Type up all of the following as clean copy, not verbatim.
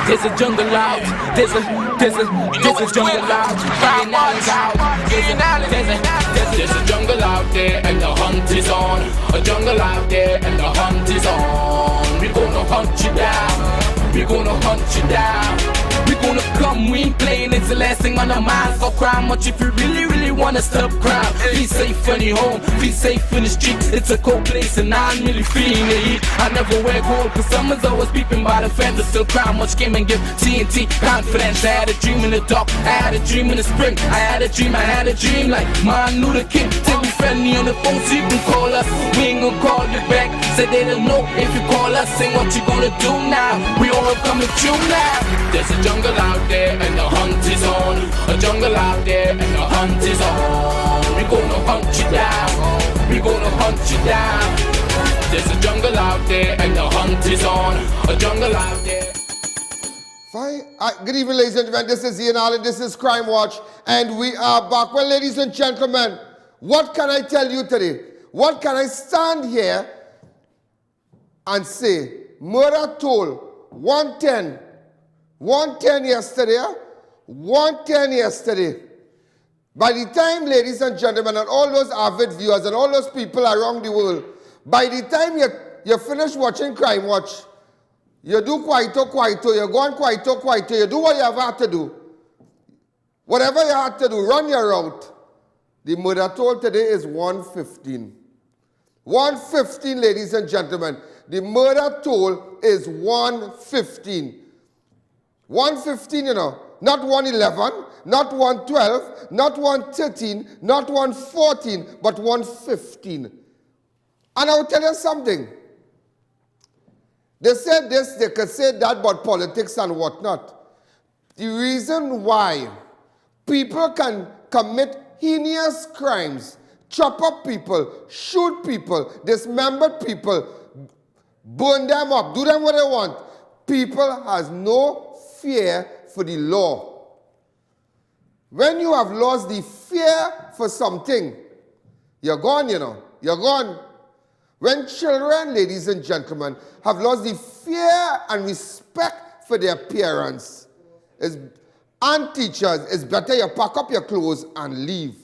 There's a jungle out. There's a jungle out. There's a jungle out there and the hunt is on. A jungle out there and the hunt is on. We gonna hunt you down. We gonna hunt you down. We gonna come, we ain't playing, it's the last thing on our minds. For crime much if you really wanna stop crime. Be safe in your home, be safe in the streets. It's a cold place and I'm really feeling the heat. I never wear gold cause someone's always peeping by the fence. I still crime much came and give TNT confidence. I had a dream in the dark, I had a dream in the spring. I had a dream like Martin Luther King. Till we friendly on the phone so you can call us. We ain't gonna call you back. Say they don't know if you call us. Say what you gonna do now. We all coming through now. There's a jungle out there and the hunt is on. A jungle out there and the hunt is on. We gonna hunt you down. We gonna hunt you down. There's a jungle out there and the hunt is on. A jungle out there. Fine. Good evening, ladies and gentlemen. This is I.A.N and this is Crime Watch, and we are back. Well, ladies and gentlemen, what can I tell you today? What can I stand here and say? Murder toll 110. 110 yesterday. 110 yesterday. By the time, ladies and gentlemen, and all those avid viewers and all those people around the world, by the time you finish watching Crime Watch, you do quieto, you go on quieto, you do what you have to do. Whatever you have to do, run your route. The murder toll today is 115. 115, ladies and gentlemen. The murder toll is 115. 115, you know. Not 111, not 112, not 113, not 114, but 115. And I will tell you something. They said this, they could say that about politics and whatnot. The reason why people can commit heinous crimes, chop up people, shoot people, dismember people, burn them up, do them what they want. People has no fear for the law. When you have lost the fear for something, you're gone, you know. You're gone. When children, ladies and gentlemen, have lost the fear and respect for their parents, and teachers, it's better you pack up your clothes and leave.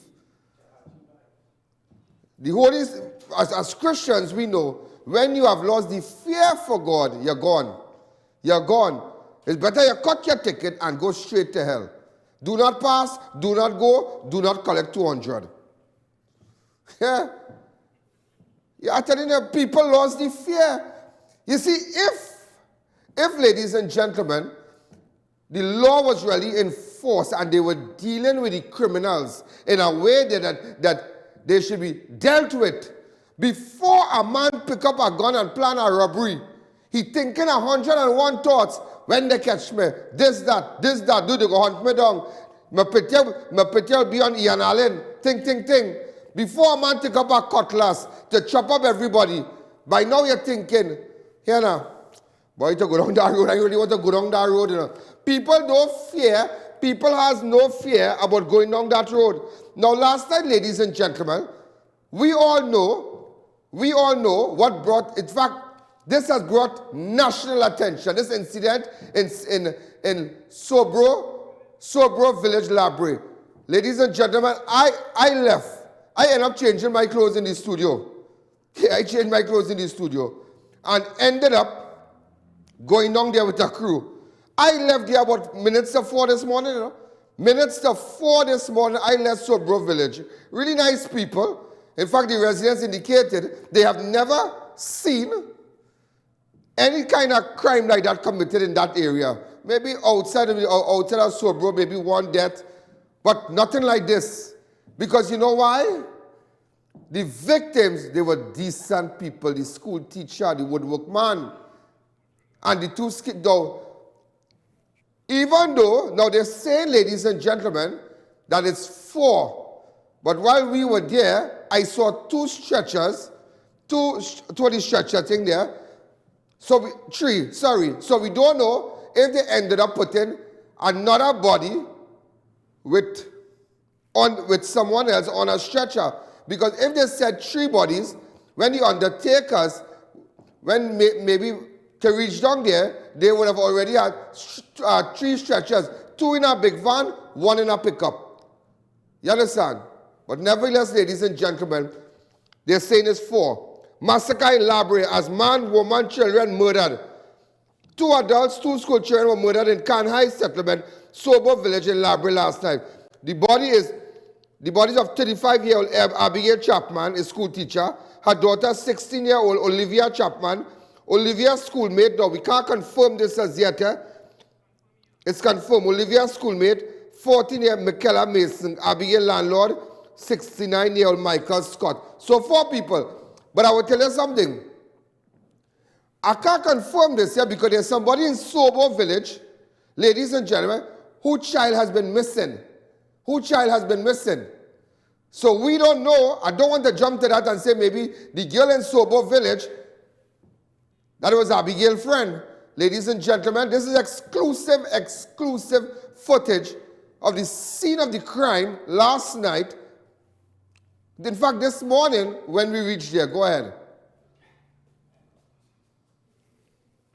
The Holy, as Christians, we know, when you have lost the fear for God, you're gone. You're gone. It's better you cut your ticket and go straight to hell. Do not pass, do not go, do not collect 200. Yeah. I'm telling you, people lost the fear. You see, if ladies and gentlemen, the law was really enforced and they were dealing with the criminals in a way that they should be dealt with, before a man pick up a gun and plan a robbery, he thinking 101 thoughts. When they catch me, this, that, do they go hunt me down? My picture be on I.A.N. Think. Before a man take up a cutlass to chop up everybody, by now you're thinking, here now, boy, to go down that road, I really want to go down that road, you know. People don't fear, people has no fear about going down that road. Now last night, ladies and gentlemen, we all know what brought, in fact, this has brought national attention. This incident in Sobro Village Library. Ladies and gentlemen, I left. I ended up changing my clothes in the studio. I changed my clothes in the studio and ended up going down there with a crew. I left there about minutes to 4 this morning, you know. Minutes to 4 this morning, I left Sobro Village. Really nice people. In fact, the residents indicated they have never seen any kind of crime like that committed in that area. Maybe outside of Sobro, maybe one death, but nothing like this. Because you know why? The victims, they were decent people, the school teacher, the woodworkman, and the two skid down. Even though, now they're saying, ladies and gentlemen, that it's 4. But while we were there, I saw 2 stretchers, two of the stretcher thing there. So 3, sorry. So we don't know if they ended up putting another body with someone else on a stretcher. Because if they said 3 bodies, when the undertakers, when maybe to reach down there, they would have already had 3 stretchers, 2 in a big van, 1 in a pickup. You understand? But nevertheless, ladies and gentlemen, they're saying it's 4. Massacre in LaBrea as man, woman, children murdered. 2 adults, 2 school children were murdered in KHANI settlement, Sobro Village in LaBrea last night. The bodies of 35-year-old Abigail Chapman, a school teacher, her daughter, 16-year-old Olivia Chapman, Olivia's schoolmate. Now, we can't confirm this as yet. It's confirmed. Olivia's schoolmate, 14-year-old MICKELA Mason, Abigail landlord, 69-year-old Michael Scott. So 4 people. But I will tell you something. I can't confirm this here because there's somebody in Sobro Village, ladies and gentlemen, whose child has been missing. Whose child has been missing. So we don't know. I don't want to jump to that and say maybe the girl in Sobro Village, that was Abigail's friend. Ladies and gentlemen, this is exclusive footage of the scene of the crime last night. In fact, this morning when we reached there. Go ahead.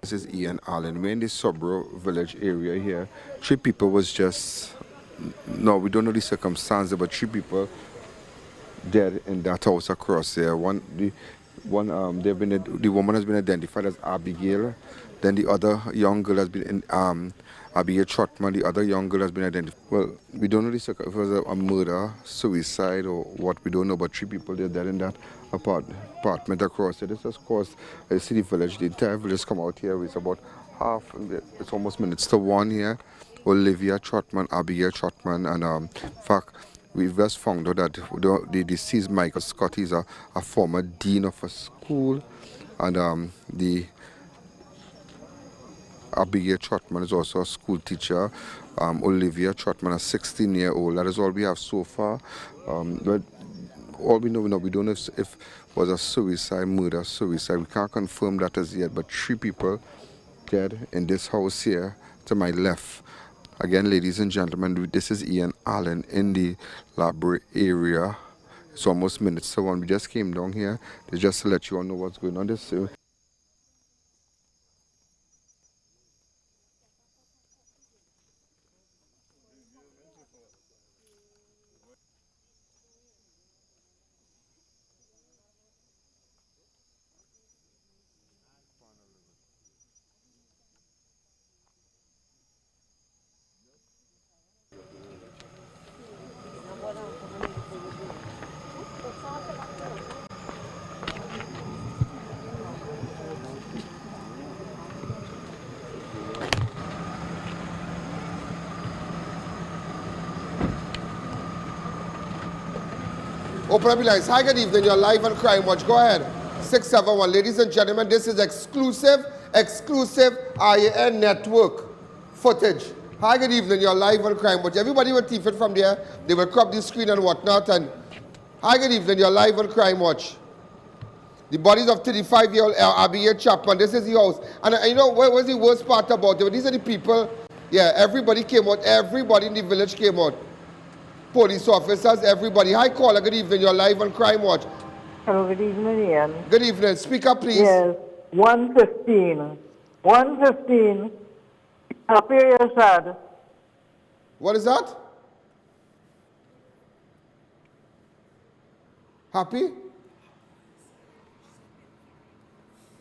This is I.A.N. We're in the Sobro Village area here. 3 people was just, no, we don't know the circumstances, but 3 people dead in that house across there. The woman has been identified as Abigail. Then the other young girl has been Abigail Chapman. The other young girl has been identified. Well, we don't know if it was a murder, suicide, or what. We don't know. But 3 people they're dead in that apartment across there. This has caused a city village. The entire village come out here. It's about half. It's almost minutes to 1 here. Olivia Chapman, Abigail Chapman, and in fact, we've just found out that the deceased Michael Scott is a former dean of a school, and the Abigail Chapman is also a school teacher. Olivia Chapman, a 16-year-old. That is all we have so far. But all we know, we don't know if it was a suicide, murder, suicide. We can't confirm that as yet. But 3 people dead in this house here to my left. Again, ladies and gentlemen, this is I.A.N. in the LaBrea area. It's almost minutes to 1. We just came down here just to let you all know what's going on. This. Open up your lines. Hi, good evening. You're live on Crime Watch. Go ahead. 671. Ladies and gentlemen, this is exclusive I.A.N. network footage. Hi, good evening. You're live on Crime Watch. Everybody will thief it from there. They will crop the screen and whatnot. And hi, good evening. You're live on Crime Watch. The bodies of 35-year-old Abigail Chapman. This is the house. And you know what was the worst part about it? These are the people. Yeah, everybody came out. Everybody in the village came out. Police officers, everybody. Hi, caller. Good evening. You're live on Crime Watch. Hello, good evening, Ian. Good evening. Speak up, please. Yes, 1:15. 1:15. Happy or sad? What is that? Happy?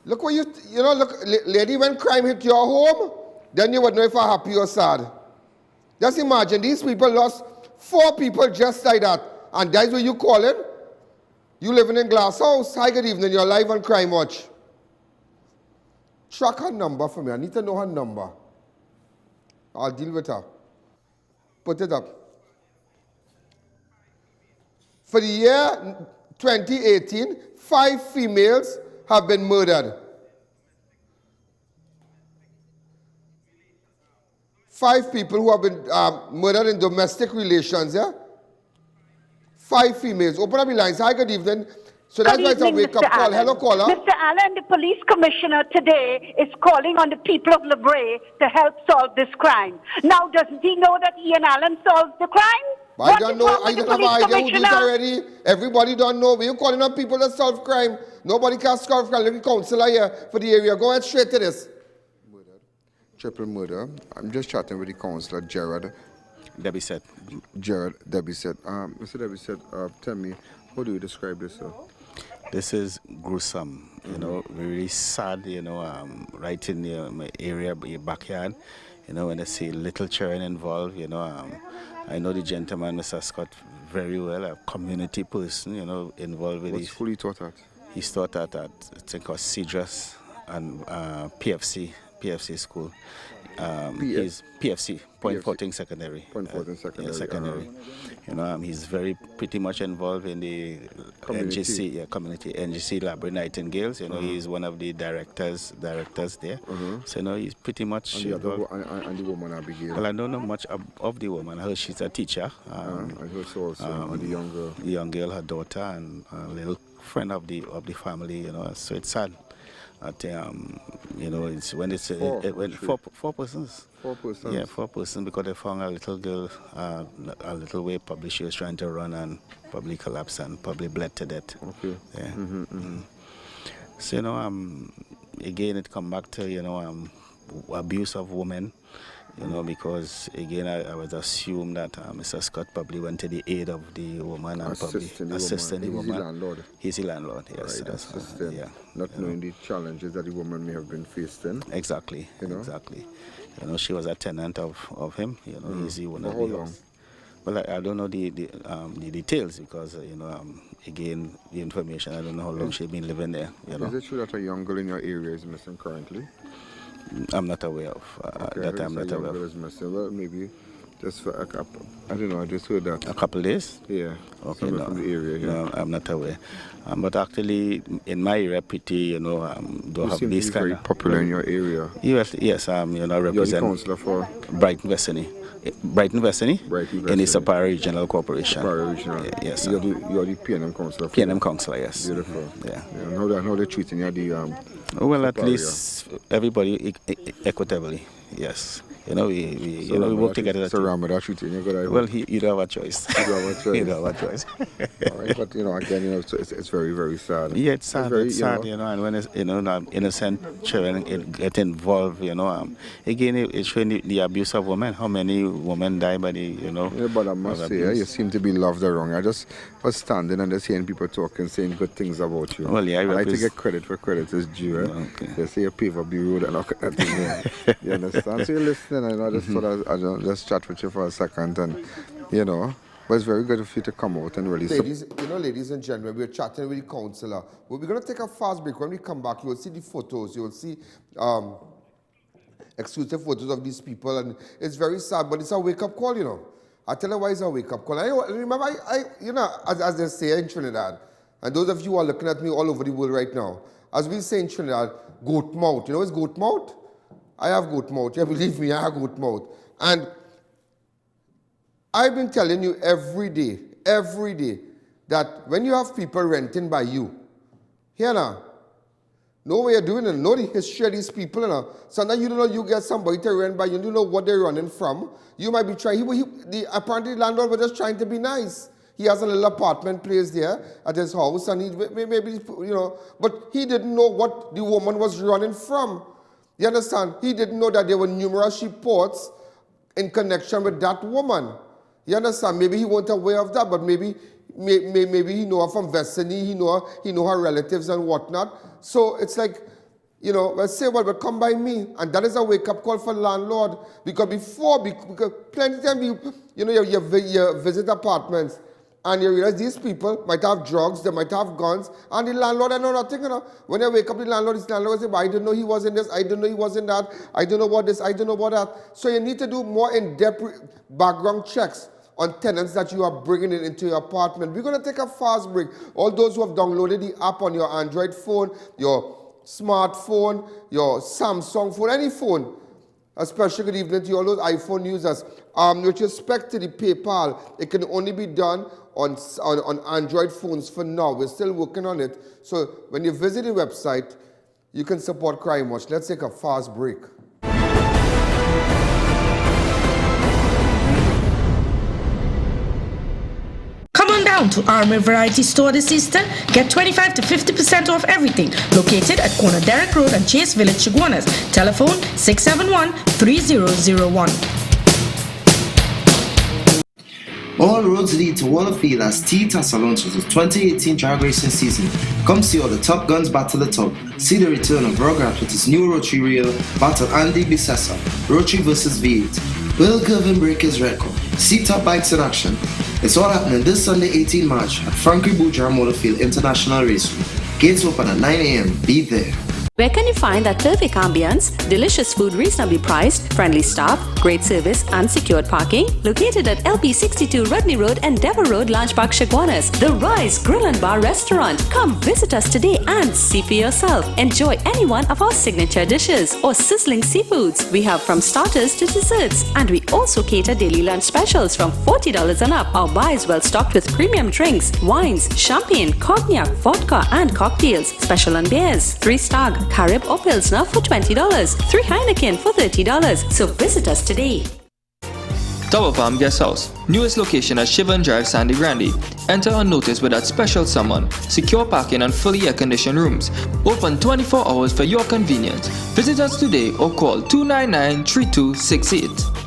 Look what you know, look, lady, when crime hit your home, then you would know if you're happy or sad. Just imagine, these people lost 4 people just like that. And that's what you call it? You living in Glass House. Hi, good evening. You're live on Crime Watch. Track her number for me. I need to know her number. I'll deal with her. Put it up. For the year 2018, 5 females have been murdered. 5 people who have been murdered in domestic relations, yeah? 5 females. Open up the lines. Hi, good evening. So that's why it's a wake-up call. Hello, caller. Mr. Allen, the police commissioner today is calling on the people of LaBrea to help solve this crime. Now, doesn't he know that Ian Allen solved the crime? I don't know. I don't have an idea who this already. Everybody don't know. We're calling on people to solve crime. Nobody can solve crime. Let me counselor here for the area. Go ahead straight to this. triple murder. I'm just chatting with the counselor, Gerard. Debbie said. Gerard, Debbie said. Mr. Debbie said, tell me, how do you describe this, sir? This is gruesome, you know, really sad, you know, right in my area, your backyard, you know, when I see little children involved, you know, I know the gentleman, Mr. Scott, very well, a community person, you know, involved with What school he taught at? He taught at, I think, Cedrus and PFC school. He's PFC, Point Fortin Secondary. Point Fortin Secondary. Yeah, secondary. You know, he's pretty much involved in the community. NGC Library Nightingales. You know, he's one of the directors there. So, you know, he's pretty much and the woman Abigail. Well, I don't know much of the woman. I heard she's a teacher. I heard so also, the young girl. The young girl, her daughter, and a little friend of the family. You know, so it's sad. You know, it's when it's four persons. 4 persons. Yeah, 4 persons, because they found a little girl a little way. Probably she was trying to run and probably collapsed and probably bled to death. Okay. Yeah. So, you know, again, it come back to, you know, abuse of women. You know, because again, I would assume that Mr. Scott probably went to the aid of the woman and assisting the woman. He's the landlord. He's the landlord, yes. Right, assisting. Yeah. Not knowing the challenges that the woman may have been facing. Exactly. You know? Exactly. You know, she was a tenant of him. You know, he's the one of how long? Well, I don't know the details because you know, again, the information. I don't know how long she's been living there. You know. Is it true that a young girl in your area is missing currently? I'm not aware of that. I'm not aware of. Well, maybe just for a couple. I don't know. I just heard that. A couple of days? Yeah. Okay. No, from the area. Yeah. No, I'm not aware. But actually, in my area, pretty, you know, don't have these kind very popular in your area. Yes. You know, represent. You're the councillor for Brighton Vicinity. In the Superior Regional Corporation. Superior Regional. Yes. You're the PNM councillor. PNM councillor, yes. Beautiful. Yeah. And how they treating you? Well, at least everybody equitably, yes. You know, we work together. So Ramadan treating you good. Well, you don't have a choice. You don't have a choice. You don't have a choice. All right, but you know, again, you know, it's very, very sad. Yeah, it's sad. It's sad, you know, and when it's, you know, innocent children get involved, you know, again, it's showing the abuse of women. How many women die by the, you know. Yeah, but I must say, you seem to be loved around. I just was standing and just hearing people talking, saying good things about you. Well, yeah, I like to get credit for credit is due. Right? Okay. They say you pave up the road and look at that thing there. You understand? So you're listening, and I just thought I'd just chat with you for a second, and you know. But it's very good of you to come out and really... Ladies and gentlemen, we're chatting with the councillor. We're going to take a fast break. When we come back, you will see the photos. You will see exclusive photos of these people. And it's very sad, but it's a wake-up call, you know. I tell you why it's a wake-up call. Remember, you know, as they say in Trinidad, and those of you who are looking at me all over the world right now, as we say in Trinidad, goat mouth. You know what's goat mouth? I have goat mouth. Yeah, believe me, I have goat mouth. And I've been telling you every day, that when you have people renting by you, here now, know what you're doing and know the history of these people. Sometimes you don't know you get somebody to rent by you, you don't know what they're running from. You might be trying, apparently the landlord was just trying to be nice. He has a little apartment place there at his house, and he maybe, you know, but he didn't know what the woman was running from. You understand? He didn't know that there were numerous reports in connection with that woman. You understand? Maybe he wasn't aware of that, but maybe he know her from Vicinity, he know her relatives and whatnot. So it's like, you know, let's say, well, come by me. And that is a wake-up call for landlord. Because plenty of time you visit apartments and you realize these people might have drugs, they might have guns, and the landlord, I know nothing, you know. When you wake up, the landlord will say, I didn't know he was in this, I didn't know he was in that, I don't know about this, I don't know about that. So you need to do more in-depth background checks on tenants that you are bringing into your apartment. We're going to take a fast break. All those who have downloaded the app on your Android phone, your smartphone, your Samsung phone, any phone, especially good evening to all those iPhone users. With respect to the PayPal, it can only be done on Android phones for now. We're still working on it. So when you visit the website, you can support Crime Watch. Let's take a fast break. Come on down. down to Armour Variety Store this Easter? Get 25 to 50% off everything. Located at corner Derrick Road and Chase Village, Chaguanas. Telephone 671-3001. All roads lead to OLIVIA'S T-Tassa launches the 2018 drag racing season. Come see all the top guns battle it out. See the return of Rograt with his new rotary reel, battle Andy Bissessa, rotary versus V8. Will Gervin break his record? See top bikes in action. It's all happening this Sunday 18 March at Frankie Boudreaux Motorfield International Raceway. Gates open at 9 a.m. Be there. Where can you find that perfect ambience, delicious food reasonably priced, friendly staff, great service and secured parking? Located at LP62 Rodney Road and Dever Road, Lounge Park, Chaguanas, the Rise Grill and Bar Restaurant. Come visit us today and see for yourself. Enjoy any one of our signature dishes or sizzling seafoods. We have from starters to desserts, and we also cater daily lunch specials from $40 and up. Our bar is well stocked with premium drinks, wines, champagne, cognac, vodka and cocktails. Special on beers, 3-star, Carib or Pilsner for $20, 3 Heineken for $30. So visit us today. Tower Farm Guest House, newest location at Shivan Drive, Sandy Grande. Enter unnoticed with that special someone. Secure parking and fully air-conditioned rooms. Open 24 hours for your convenience. Visit us today or call 299-3268.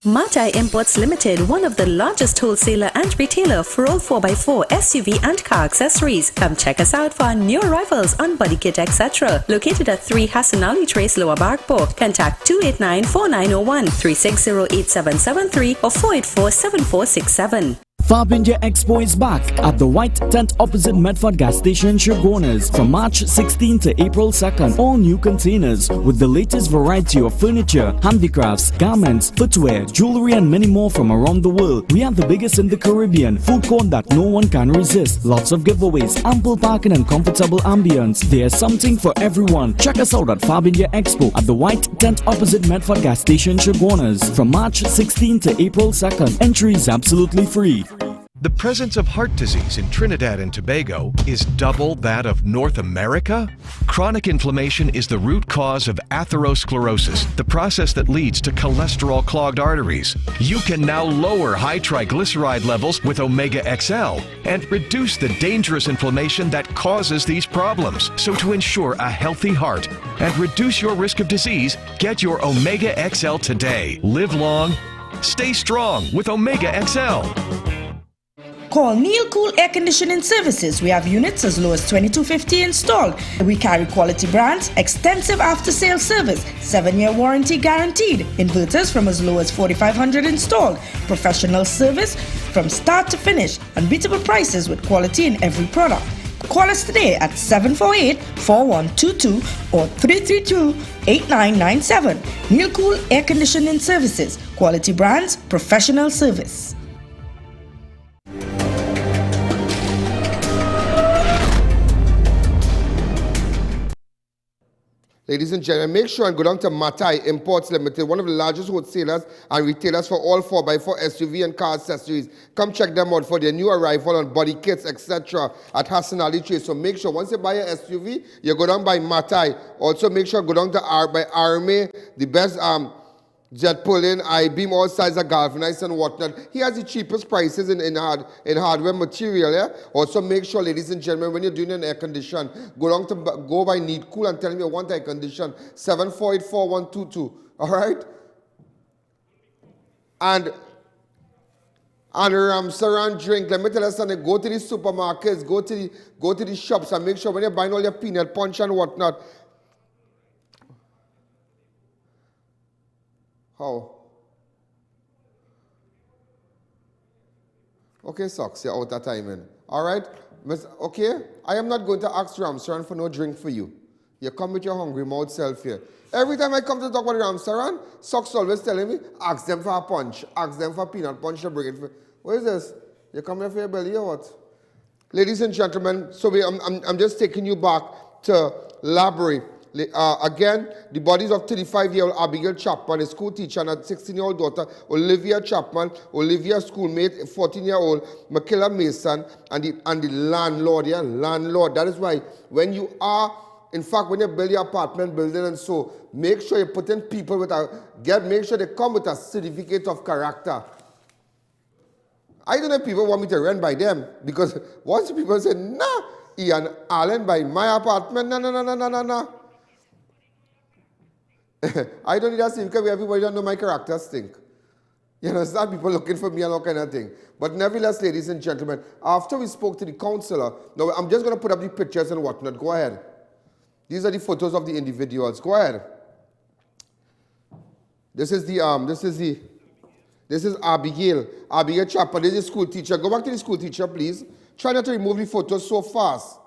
Matai Imports Limited, one of the largest wholesaler and retailer for all 4x4 SUV and car accessories. Come check us out for our new arrivals on body kit, etc. Located at 3 Hassan Ali Trace, Lower Barkpo. Contact 289-4901, 360-8773 or 484-7467. Fab India Expo is back at the White Tent opposite Medford Gas Station, Chaguanas from March 16 to April 2nd. All new containers with the latest variety of furniture, handicrafts, garments, footwear, jewelry and many more from around the world. We are the biggest in the Caribbean, food court that no one can resist. Lots of giveaways, ample parking and comfortable ambience. There's something for everyone. Check us out at Fab India Expo at the White Tent opposite Medford Gas Station, Chaguanas from March 16 to April 2nd. Entry is absolutely free. The presence of heart disease in Trinidad and Tobago is double that of North America? Chronic inflammation is the root cause of atherosclerosis, the process that leads to cholesterol-clogged arteries. You can now lower high triglyceride levels with Omega XL and reduce the dangerous inflammation that causes these problems. So to ensure a healthy heart and reduce your risk of disease, get your Omega XL today. Live long, stay strong with Omega XL. Call Neil Cool Air Conditioning Services. We have units as low as $22.50 installed. We carry quality brands, extensive after-sales service, 7-year warranty guaranteed. Inverters from as low as $4,500 installed. Professional service from start to finish. Unbeatable prices with quality in every product. Call us today at 748-4122 or 332-8997. Neil Cool Air Conditioning Services. Quality brands, professional service. Ladies and gentlemen, make sure and go down to Matai Imports Limited, one of the largest wholesalers and retailers for all 4x4 SUV and car accessories. Come check them out for their new arrival on body kits, etc. at Hassan Ali Chase. So make sure once you buy an SUV, you go down by Matai. Also make sure you go down to by Arme, the best jet pulling, I-beam, all sides of galvanized and whatnot. He has the cheapest prices in hardware material. Yeah? Also make sure, ladies and gentlemen, when you're doing an air condition, go by Need Cool and tell me you want air condition. 7484122. All right? And Ramsaran drink. Let me tell you something. Go to the supermarkets, go to the shops, and make sure when you're buying all your peanut punch and whatnot. How? Okay, socks, you're out of timing. All right? Okay? I am not going to ask Ramsaran for no drink for you. You come with your hungry mouth self here. Every time I come to talk about Ramsaran, Socks always telling me, ask them for a punch. Ask them for peanut punch to bring it for. What is this? You come here for your belly or what? Ladies and gentlemen, so I'm just taking you back to Library. Again, the bodies of 35-year-old Abigail Chapman, a school teacher, and a 16-year-old daughter, Olivia Chapman, Olivia's schoolmate, 14-year-old Mickela Mason, and the landlord, yeah, landlord. That is why when you are, in fact, when you build your apartment building and so, make sure you put in people with make sure they come with a certificate of character. I don't know if people want me to rent by them, because once people say, nah, Ian Allen by my apartment, no. I don't need that thing because everybody don't know my character stink. You understand? People looking for me and all kind of thing. But nevertheless, ladies and gentlemen, after we spoke to the counselor, now I'm just going to put up the pictures and whatnot. Go ahead. These are the photos of the individuals. Go ahead. This is Abigail. Abigail Chapman. This is the school teacher. Go back to the school teacher, please. Try not to remove the photos so fast.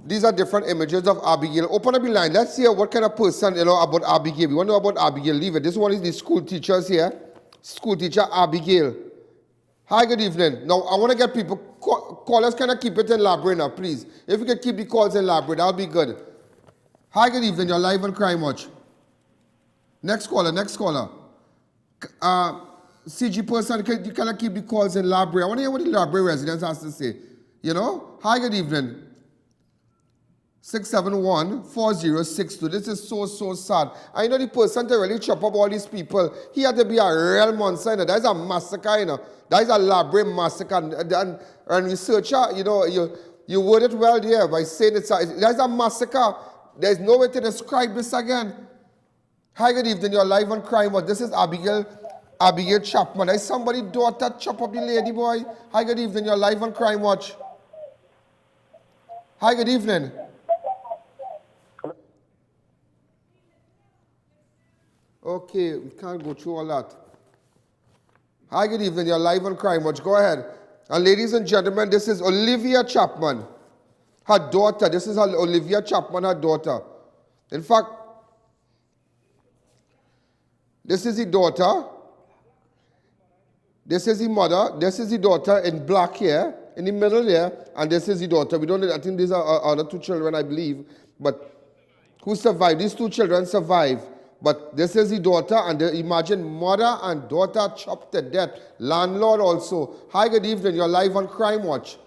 These are different images of Abigail. Open up the line. Let's hear what kind of person, about Abigail. We want to know about Abigail. Leave it. This one is the school teachers here. School teacher Abigail. Hi, good evening. Now, I want to get people, callers, can I keep it in Labrador now, please? If we can keep the calls in Labrador, that'll be good. Hi, good evening. You're live on Crime Watch. Next caller. CG person, you cannot keep the calls in Labrador. I want to hear what the Labrador residents has to say. Hi, good evening. 671-4062. This is so sad. I know the person to really chop up all these people, he had to be a real monster. That is a massacre. That is a Labrador massacre. And researcher, you word it well there by saying that's a massacre. There's no way to describe this again. Hi, good evening. You're live on Crime Watch. This is Abigail Chapman. There's somebody's daughter chop up the lady boy. Hi, good evening. You're live on Crime Watch. Hi, good evening. Okay, we can't go through all that. Hi, good evening. You're live on Crime Watch. Go ahead. And ladies and gentlemen, this is Olivia Chapman. Her daughter. This is Olivia Chapman, her daughter. In fact, this is the daughter. This is the mother. This is the daughter in black here, in the middle there. And this is the daughter. We don't know, I think these are other two children, I believe. But who survived? These two children survived. But this is the daughter, and imagine mother and daughter chopped to death. Landlord also. Hi, good evening. You're live on Crime Watch.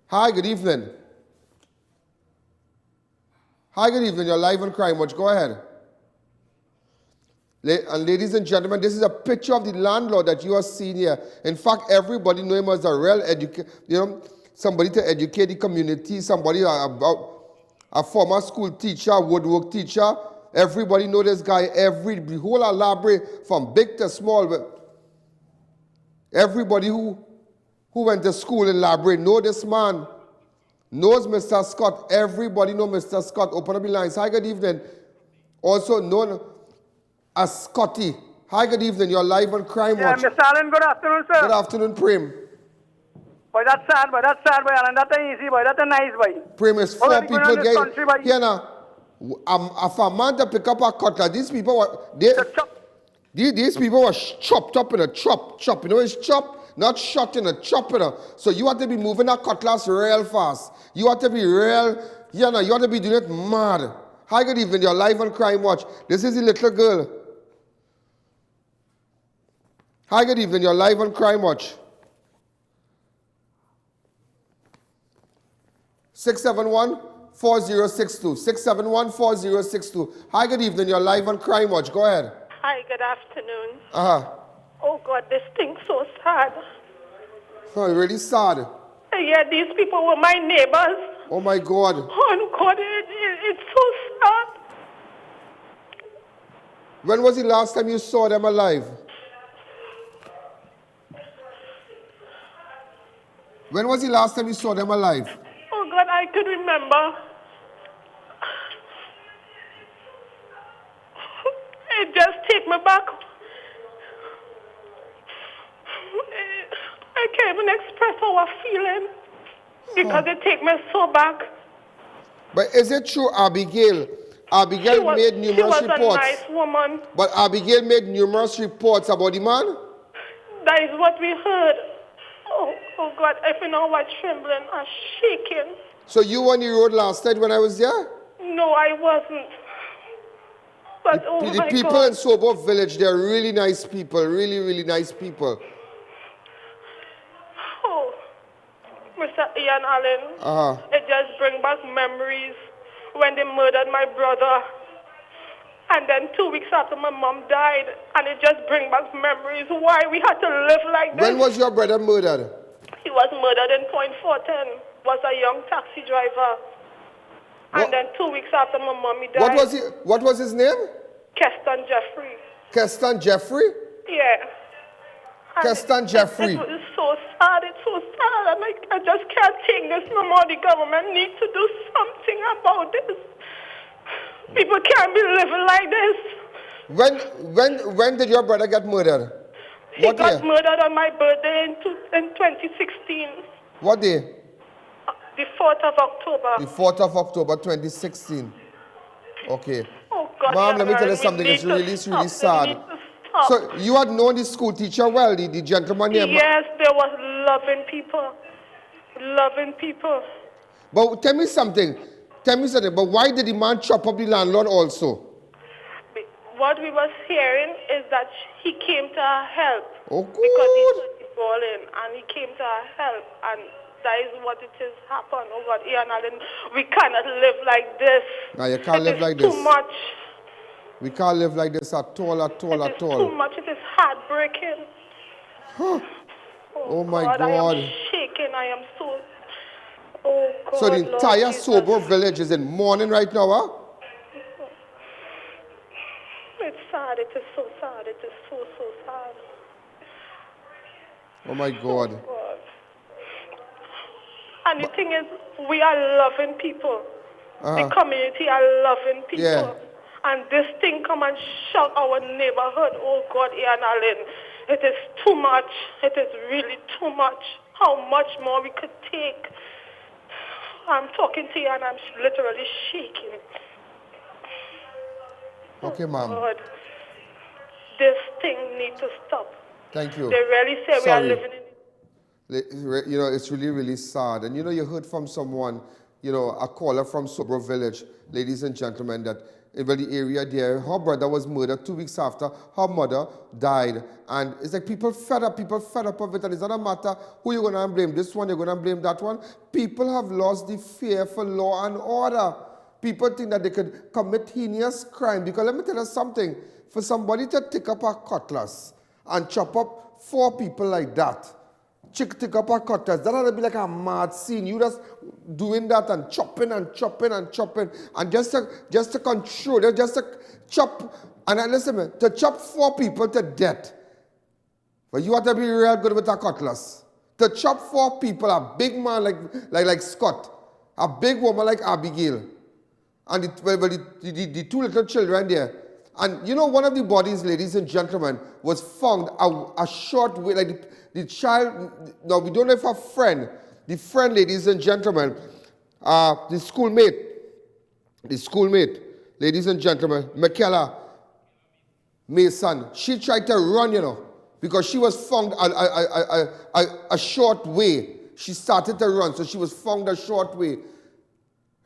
Hi, good evening. Hi, good evening. You're live on Crime Watch. Go ahead. And ladies and gentlemen, this is a picture of the landlord that you are seeing here. In fact, everybody know him as a real somebody to educate the community, somebody about a former school teacher, woodwork teacher. Everybody know this guy, the whole library, from big to small. But everybody who went to school in library know this man, knows Mr. Scott. Everybody know Mr. Scott. Open up the lines. Hi, good evening. Also known as Scotty. Hi, good evening. You're live on Crime Watch. Mr. Allen, good afternoon, sir. Good afternoon, Prem. Boy, that's sad, boy, Allen. That's easy, boy. That's nice, boy. Prem is four people getting here now. If a man to pick up a cutlass, these people were chopped up in a chop. It's chop, not shot in a chop. So you have to be moving that cutlass real fast. You have to be real, you have to be doing it mad. Hi, good evening. You're live on Crime Watch. This is the little girl. Hi, good evening. You're live on Crime Watch. 671-4062. 671-4062. Hi, good evening. You're live on Crime Watch. Go ahead. Hi, good afternoon. Oh, God, this thing's so sad. Oh, really sad. Yeah, these people were my neighbors. Oh, my God. Oh, God, it's so sad. When was the last time you saw them alive? When was the last time you saw them alive? Oh, God, I could remember. It just take me back. I can't even express how I'm feeling because it take me so back. But is it true, Abigail? Abigail made numerous reports. She was a nice woman. But Abigail made numerous reports about the man? That is what we heard. Oh God, if you know what, trembling and shaking. So you were on the road last night when I was there? No, I wasn't. But the people in Sobro Village, they're really nice people, really, really nice people. Oh, Mr. Ian Allen, it just brings back memories when they murdered my brother. And then 2 weeks after my mom died, and it just brings back memories why we had to live like this. When was your brother murdered? He was murdered in Point Fortin, was a young taxi driver. What? And then 2 weeks after my mommy died. What was his name? Keston Jeffrey. Keston Jeffrey? Yeah. Keston Jeffrey. It's so sad, it's so sad. And I just can't take this no more. The government needs to do something about this. People can't be living like this. When did your brother get murdered? He got murdered on my birthday in 2016. What day? The 4th of October. The 4th of October 2016. Okay. Oh God. Mom, let me tell you something. It's really sad. So you had known the school teacher well, the gentleman here? Yes, there was loving people. Loving people. But tell me something. But why did the man chop up the landlord also? What we was hearing is that he came to our help. Oh, good. Because he heard the balling and he came to our help. And that is what it has happened. Oh God, A.N. we cannot live like this. No, you can't live like this. Too much. We can't live like this at all. It is too much. It is heartbreaking. Oh my God. I am shaking. I am so... Oh God, so the entire Sobro Village is in mourning right now, huh? It's sad. It is so sad. It is so sad. Oh my God. Oh God. And the thing is, we are loving people. The community are loving people. Yeah. And this thing come and shock our neighborhood. Oh God, A.N. It is too much. It is really too much. How much more we could take? I'm talking to you and I'm literally shaking. Okay, ma'am. God, this thing needs to stop. Thank you. They really say we are living in... You know, it's really, really sad. And you know, you heard from someone, you know, a caller from Sobro Village, ladies and gentlemen, that in the area there, her brother was murdered 2 weeks after her mother died. And it's like people fed up of it. And it's not a matter who you're going to blame, this one, you're going to blame that one. People have lost the fear for law and order. People think that they could commit heinous crime. Because let me tell you something, for somebody to take up a cutlass and chop up 4 people like that, take up a cutlass, that would be like a mad scene. You just doing that and chopping and chopping and chopping, and just to control, just to chop, and listen, to chop 4 people to death. But you have to be real good with a cutlass. To chop 4 people, a big man like Scott, a big woman like Abigail, and the 2 little children there. And you know, one of the bodies, ladies and gentlemen, was found a short way, like the child, now we don't know if a friend, the friend, ladies and gentlemen, the schoolmate, ladies and gentlemen, MICKELA, Mason, she tried to run, you know, because she was found a short way. She started to run, so she was found a short way.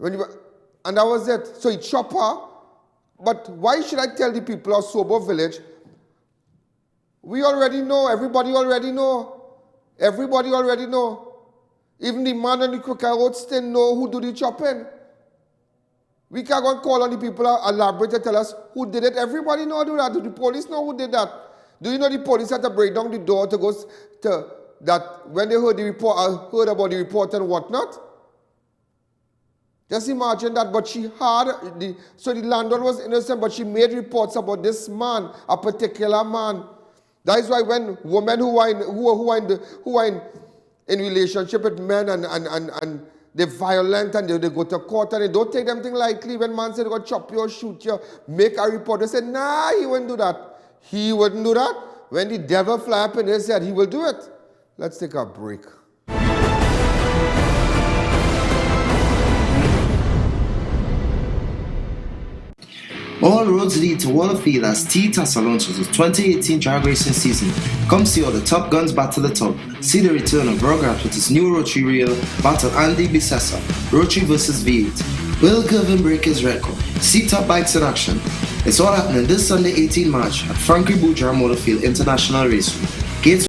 And that was it. So he chopped her. But why should I tell the people of Sobro Village? We already know. Everybody already know. Everybody already know. Even the man on the cooker road still know who do the chopping. We can't go and call on the people elaborate to tell us who did it. Everybody know do that. Do the police know who did that? Do you know the police had to break down the door to go to that when they heard the report, heard about the report and whatnot? Just imagine that. But she had so the landlord was innocent, but she made reports about this man, a particular man. That is why when women who are in relationship with men and they're violent and they go to court and they don't take them thing lightly. When man said they're going to chop you or shoot you, make a report. They say, nah, he wouldn't do that. He wouldn't do that. When the devil fly up in his head, he will do it. Let's take a break. All roads lead to OLIVIA'S T-TAS launches the 2018 drag racing season. Come see all the top guns battle the top. See the return of Rugrats with his new rotary reel, battle Andy Bisessa, rotary versus V8. Will Kevin break his record? See top bikes in action. It's all happening this Sunday 18 March at Frankie Boudreaux Motorfield International Raceway. Gates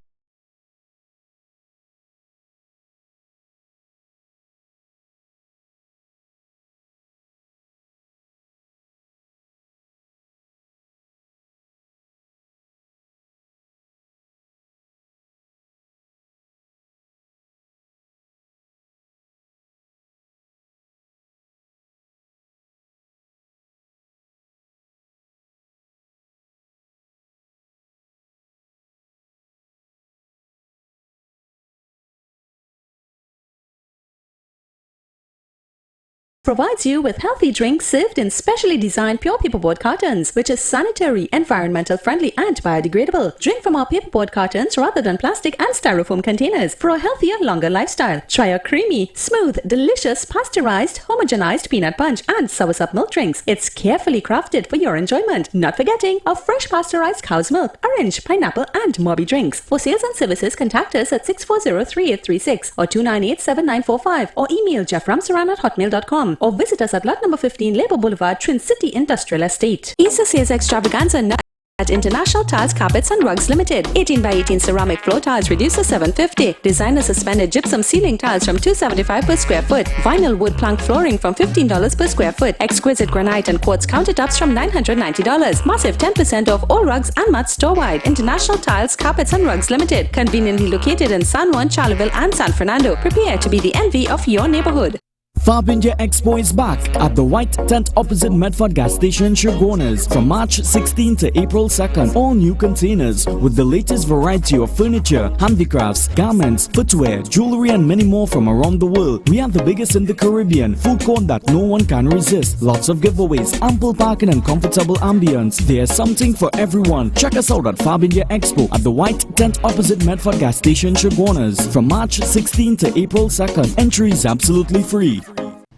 provides you with healthy drinks served in specially designed pure paperboard cartons, which is sanitary, environmental friendly and biodegradable. Drink from our paperboard cartons rather than plastic and styrofoam containers for a healthier, longer lifestyle. Try our creamy, smooth, delicious, pasteurized, homogenized peanut punch and soursop milk drinks. It's carefully crafted for your enjoyment. Not forgetting our fresh pasteurized cow's milk, orange, pineapple and Morby drinks. For sales and services, contact us at 640-3836 or 298-7945 or email jefframsaran@hotmail.com. or visit us at lot number 15 Labour Boulevard, Trin City Industrial Estate. Easter Sales Extravaganza at International Tiles, Carpets and Rugs Limited. 18 by 18 ceramic floor tiles reduced to $750. Designer suspended gypsum ceiling tiles from $275 per square foot. Vinyl wood plank flooring from $15 per square foot. Exquisite granite and quartz countertops from $990. Massive 10% off all rugs and mats store-wide. International Tiles, Carpets and Rugs Limited. Conveniently located in San Juan, Charleville and San Fernando. Prepare to be the envy of your neighborhood. Fab India Expo is back at the White Tent opposite Medford Gas Station, Sugargoners from March 16 to April 2nd. All new containers with the latest variety of furniture, handicrafts, garments, footwear, jewelry and many more from around the world. We are the biggest in the Caribbean, food court that no one can resist. Lots of giveaways, ample parking and comfortable ambience. There's something for everyone. Check us out at Fab India Expo at the White Tent opposite Medford Gas Station, Sugargoners from March 16 to April 2nd. Entry is absolutely free.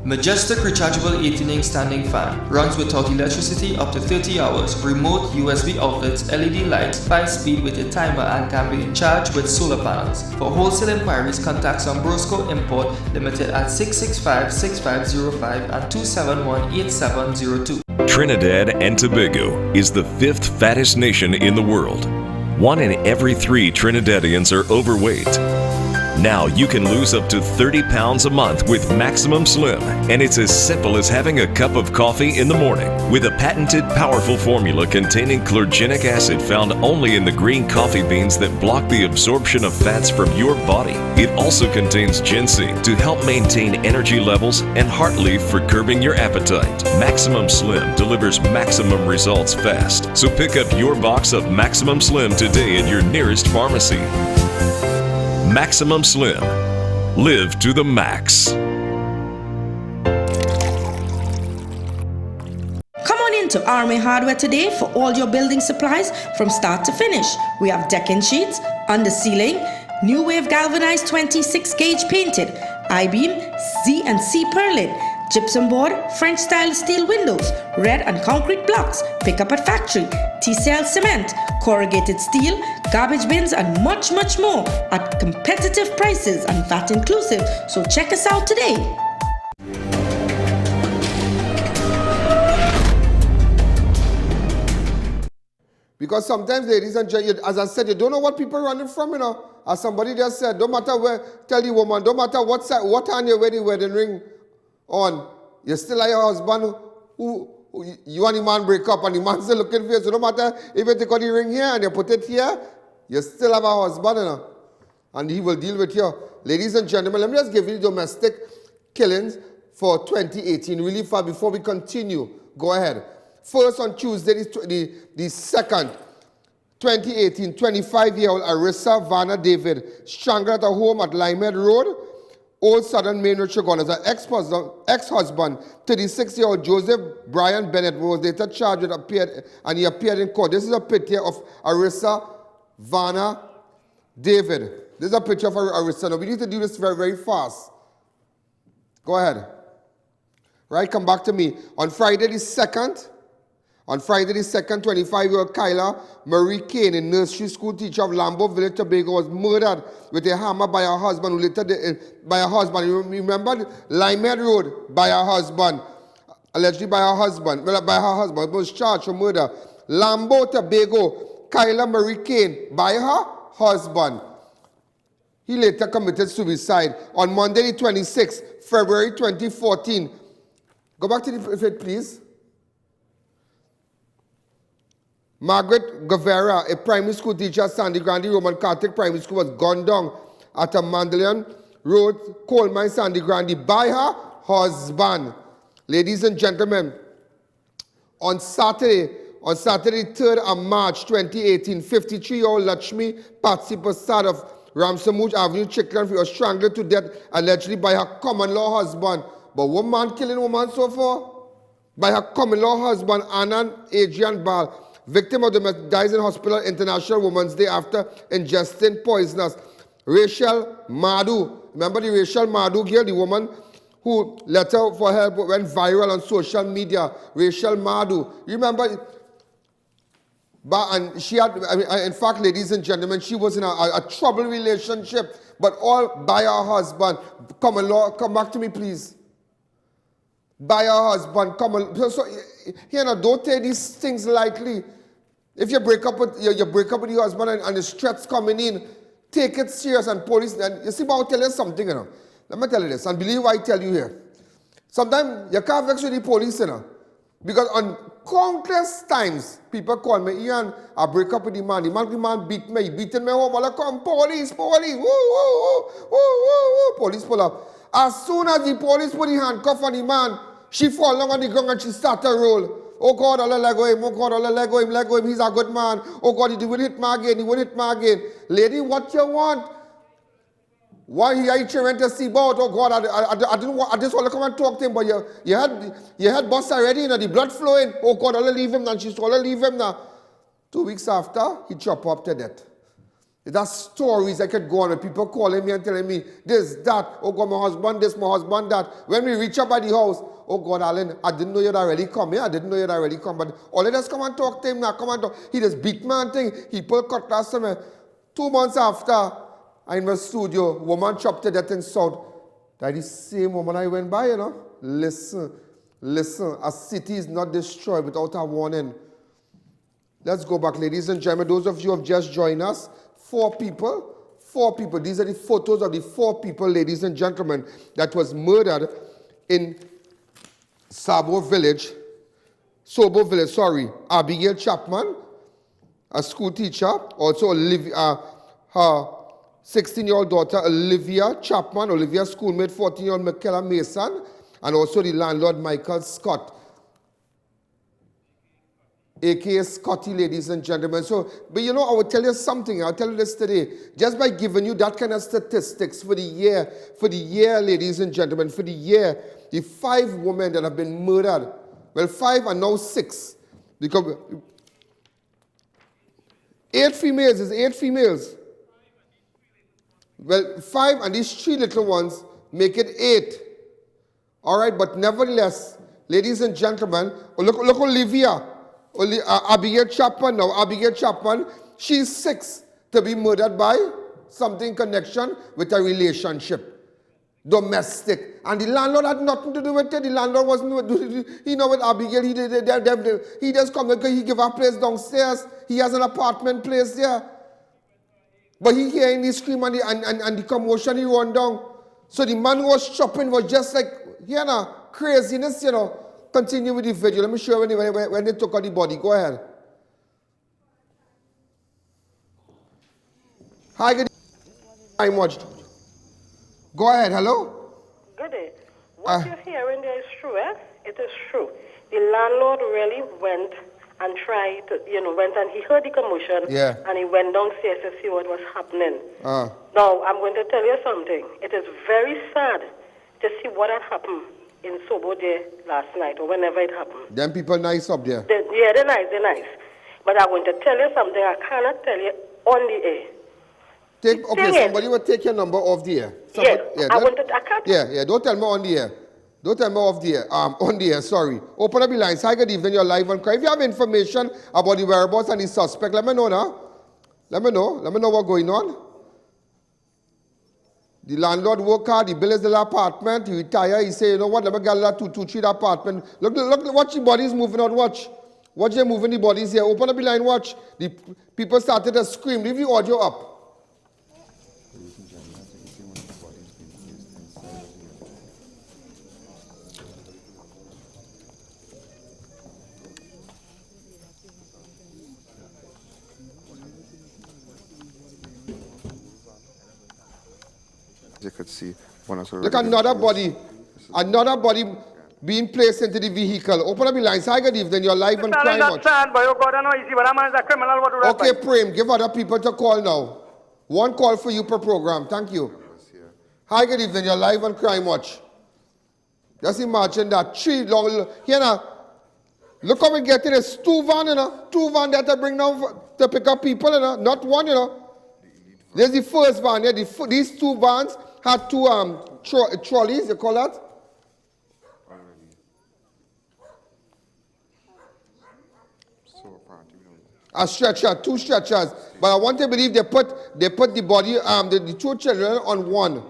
Majestic rechargeable 18-inch standing fan runs without electricity up to 30 hours. Remote USB outlets, LED lights, 5-speed with a timer and can be charged with solar panels. For wholesale inquiries, contact Sombrosco Import Limited at 665-6505 and 271-8702. Trinidad and Tobago is the 5th fattest nation in the world. 1 in every 3 Trinidadians are overweight. Now you can lose up to 30 pounds a month with Maximum Slim, and it's as simple as having a cup of coffee in the morning. With a patented powerful formula containing chlorogenic acid found only in the green coffee beans that block the absorption of fats from your body. It also contains ginseng to help maintain energy levels and heart leaf for curbing your appetite. Maximum Slim delivers maximum results fast. So pick up your box of Maximum Slim today at your nearest pharmacy. Maximum Slim. Live to the max. Come on into Army Hardware today for all your building supplies from start to finish. We have decking sheets, under ceiling, new wave galvanized 26 gauge painted, I-beam, Z and C purlin, gypsum board, French style steel windows, red and concrete blocks, pick up at factory, T-cell cement, corrugated steel, garbage bins and much more at competitive prices and VAT inclusive. So check us out today. Because sometimes, ladies and gentlemen, as I said, you don't know what people are running from, you know. As somebody just said, don't matter where, tell the woman, don't matter what side, what hand you wear the wedding ring on, you still are your husband who you and the man break up and the man still looking for you. So no matter if you take out the ring here and you put it here, you still have a husband, you know, and he will deal with you. Ladies and gentlemen, let me just give you the domestic killings for 2018 really fast before we continue. Go ahead. First on Tuesday, the 2nd, 2018, 25-year-old Arissa Vanna David strangled at her home at Limehead Road, Old Southern Main Road, Sugargoners. Her ex-husband, 36-year-old Joseph Brian Bennett, was later charged with he appeared in court. This is a picture of Arissa Vanna David. This is a picture of Arissa. Now, we need to do this very, very fast. Go ahead. Right, come back to me. On Friday the 2nd, 25-year-old Kyla Marie Kane, a nursery school teacher of Lambo Village, Tobago, was murdered with a hammer by her husband, who later by her husband. You remember Limehead Road by her husband, allegedly by her husband. Well, by her husband, was charged for murder. Lambo, Tobago, Kyla Marie Kane by her husband. He later committed suicide on Monday, the 26th, February 2014. Go back to the fit, please. Margaret Guevara, a primary school teacher at Sandy Grande Roman Catholic Primary School, was gunned down at a Mandelian Road, Coal Mine, Sandy Grande, by her husband. Ladies and gentlemen, on Saturday, 3rd of March 2018, 53-year-old Lakshmi Patsy Prasad of Ramsamuj Avenue, Chikran, was strangled to death allegedly by her common-law husband, But one man killing woman so far? By her common-law husband, Annan Adrian Ball. Victim of the dies in hospital International Women's Day after ingesting poisonous. Rachel Madu. Remember the Rachel Madu girl, the woman who letter for help went viral on social media. Rachel Madu. You remember? But, and she had, in fact, ladies and gentlemen, she was in a troubled relationship, but all by her husband. Come back to me, please. By her husband, so you know, don't take these things lightly. If you break up with your husband and the threats coming in, take it serious. And police, and you see, but I'll tell you something, you know. Let me tell you this, and believe what I tell you here. Sometimes you can't vex with the police, you know, because on countless times people call me, Ian, I break up with the man beat me, he beating me home. I come, police, woo, woo, woo, woo, woo, police pull up. As soon as the police put the handcuff on the man, she fall down on the ground and she start to roll. Oh God, I'll let go him. Oh God, I'll let go him. He's a good man. Oh God, he will hit me again. Lady, what you want? Why he trying to see about? Oh God, I just want to come and talk to him, but you had boss already, you know, the blood flowing. Oh God, I'll leave him now. She's going to leave him now. 2 weeks after, he chopped up to death. That's stories I could go on with people calling me and telling me this, that. Oh God, my husband this, my husband that. When we reach up by the house, oh God, Alan, I didn't know you'd already come here. I didn't know you'd already come. But all of us come and talk to him now. Come and talk. He just beat me and thing. He pulled cutlass to me. 2 months after, I'm in the studio. Woman chopped to death in South. That's the same woman I went by, you know. Listen. A city is not destroyed without a warning. Let's go back, ladies and gentlemen. Those of you who have just joined us, 4 people. These are the photos of the 4 people, ladies and gentlemen, that was murdered in Sobro Village. Abigail Chapman, a school teacher. Also, her 16-year-old daughter, Olivia Chapman, Olivia's schoolmate, 14-year-old MICKELA Mason, and also the landlord, Michael Scott, a.k.a. Scotty, ladies and gentlemen. So, but you know, I will tell you something. I'll tell you this today. Just by giving you that kind of statistics for the year, ladies and gentlemen, for the year, the 5 women that have been murdered, well, 5 and now 6, because 8 females is 8 females. Well, 5 and these 3 little ones make it 8. All right, but nevertheless, ladies and gentlemen, look Olivia. Abigail Chapman now. Abigail Chapman, she's 6 to be murdered by something in connection with a relationship. Domestic. And the landlord had nothing to do with it. The landlord wasn't, you know, with Abigail, he just come because he give her place downstairs. He has an apartment place there. But he hearing the scream and the commotion, he run down. So the man who was chopping was just like, you know, craziness, you know. Continue with the video. Let me show you when they took out the body. Go ahead. Hi, good evening. Watched. Go ahead. Hello? Good day. What you're hearing there is true, eh? It is true. The landlord really went and tried to, you know, went and he heard the commotion. Yeah. And he went downstairs to see what was happening. Now, I'm going to tell you something. It is very sad to see what had happened in Sobo there last night or whenever it happened. Them people nice up there. They're nice. But I'm going to tell you something I cannot tell you on the air. Somebody will take your number off the air. I can't. Yeah, don't tell me on the air. Don't tell me off the air. On the air, sorry. Open up the lines. Hi, good evening, you're live on crime. If you have information about the whereabouts and the suspect, let me know now. Let me know what's going on. The landlord work hard, he builds the apartment, he retire, he say, you know what, let me get that 2-3 apartment. Look, watch the bodies moving out, watch. Watch them moving the bodies here. Open up the line, watch. The people started to scream. Leave the audio up. You could see one of look, another body being placed into the vehicle. Open up the lines. Hi, good evening. You're live on Crime Watch. Okay, Prem, give other people to call now. 1 call for you per program. Thank you. Hi, good evening. You're live on Crime Watch. Just imagine that. 3 long, here now. Look how we get in. It's 2 van, you know. 2 van that to bring down to pick up people, you know. Not one, you know. There's the first van, yeah. These 2 vans had 2 trolleys, you call that? A stretcher, 2 stretchers. But I want to believe they put the body, the 2 children on one.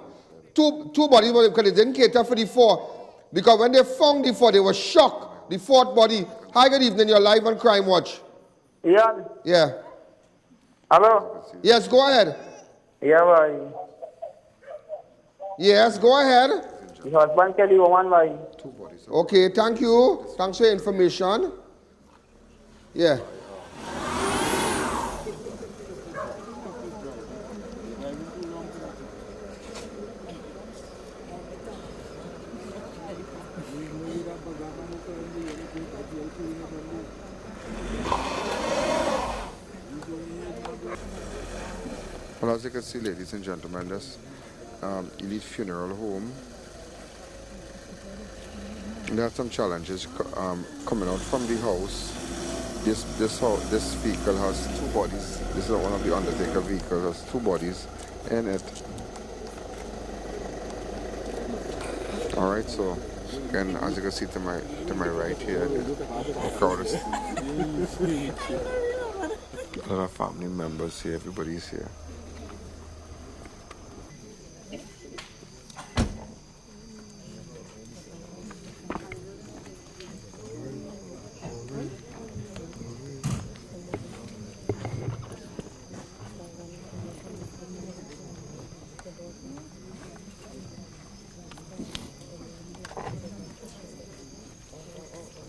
Two bodies, because they didn't cater for the 4. Because when they found the 4, they were shocked. The 4th body. Hi, good evening. You're live on Crime Watch. Yeah. Yeah. Hello? Yes, go ahead. Yeah, boy. Yes, go ahead. The husband killed the woman, boy. Okay, thank you. Thanks for your information. Yeah. Well, as you can see, ladies and gentlemen, this Elite Funeral Home. There are some challenges coming out from the house. This vehicle has 2 bodies. This is one of the undertaker vehicles. Has 2 bodies in it. All right, so again, as you can see to my right here, the crowd is a lot of family members here. Everybody's here.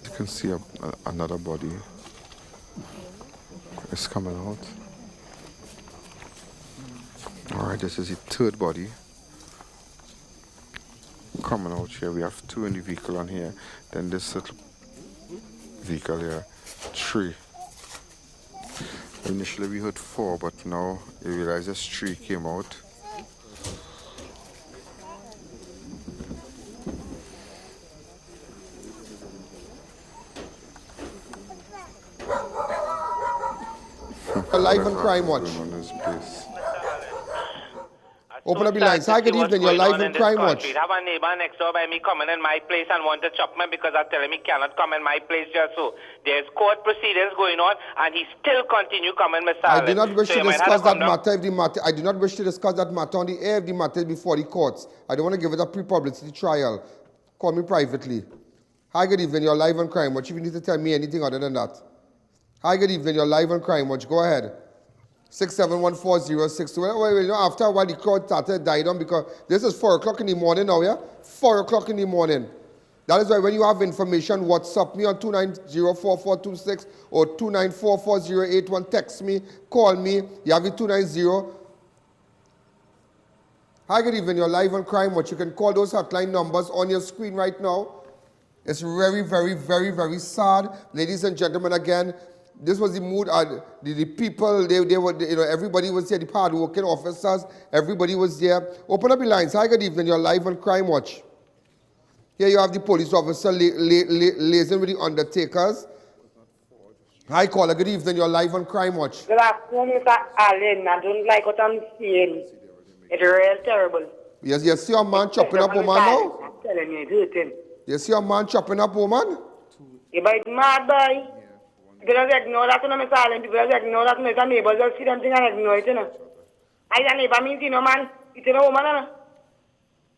You can see another body is coming out. All right, this is the 3rd body coming out here. We have 2 in the vehicle on here. Then this little vehicle here, 3. Initially we heard 4, but now you realize this 3 came out. Live on Crime Watch. Open up the lines. Hi, good evening. You're live on Crime Watch. I have a neighbor next door by me coming in my place and want to CHAPMAN because I tell him he cannot come in my place just so. There's court proceedings going on and he still continue coming, Mr. I do not wish to discuss that matter. I do not wish to discuss that matter on the air if the matter is before the courts. I don't want to give it a pre-publicity trial. Call me privately. Hi, good evening. You're live on Crime Watch. If you need to tell me anything other than that. Hi, good evening. You're live on Crime Watch. Go ahead. 6714062. Well, you know, after a while, the crowd started dying down because this is 4 o'clock in the morning now, yeah? 4 o'clock in the morning. That is why when you have information, WhatsApp me on 2904426 or 2944081. Text me, call me. You have it 290. Hi, good evening. You're live on Crime Watch. You can call those hotline numbers on your screen right now. It's very, very, very, very sad. Ladies and gentlemen, again, this was the mood. The people, they were, you know, everybody was here. The hard-working officers, everybody was there. Open up the lines. Hi, good evening. You're live on Crime Watch. Here you have the police officer liaising with the undertakers. Hi, caller. Good evening. You're live on Crime Watch. Good afternoon, Mr. Allen. I don't like what I'm seeing. It's real terrible. Yes, you see a man chopping up a woman now? I'm telling you, it's hurting. You see a man chopping up a woman? Yeah, but it's mad, boy. You just ignore that, you know, Mr. Allen. People just ignore that, Mr. Neighbor. Just see them thing and ignore it, you know. I a neighbor means, you know, man. It's a woman, you know.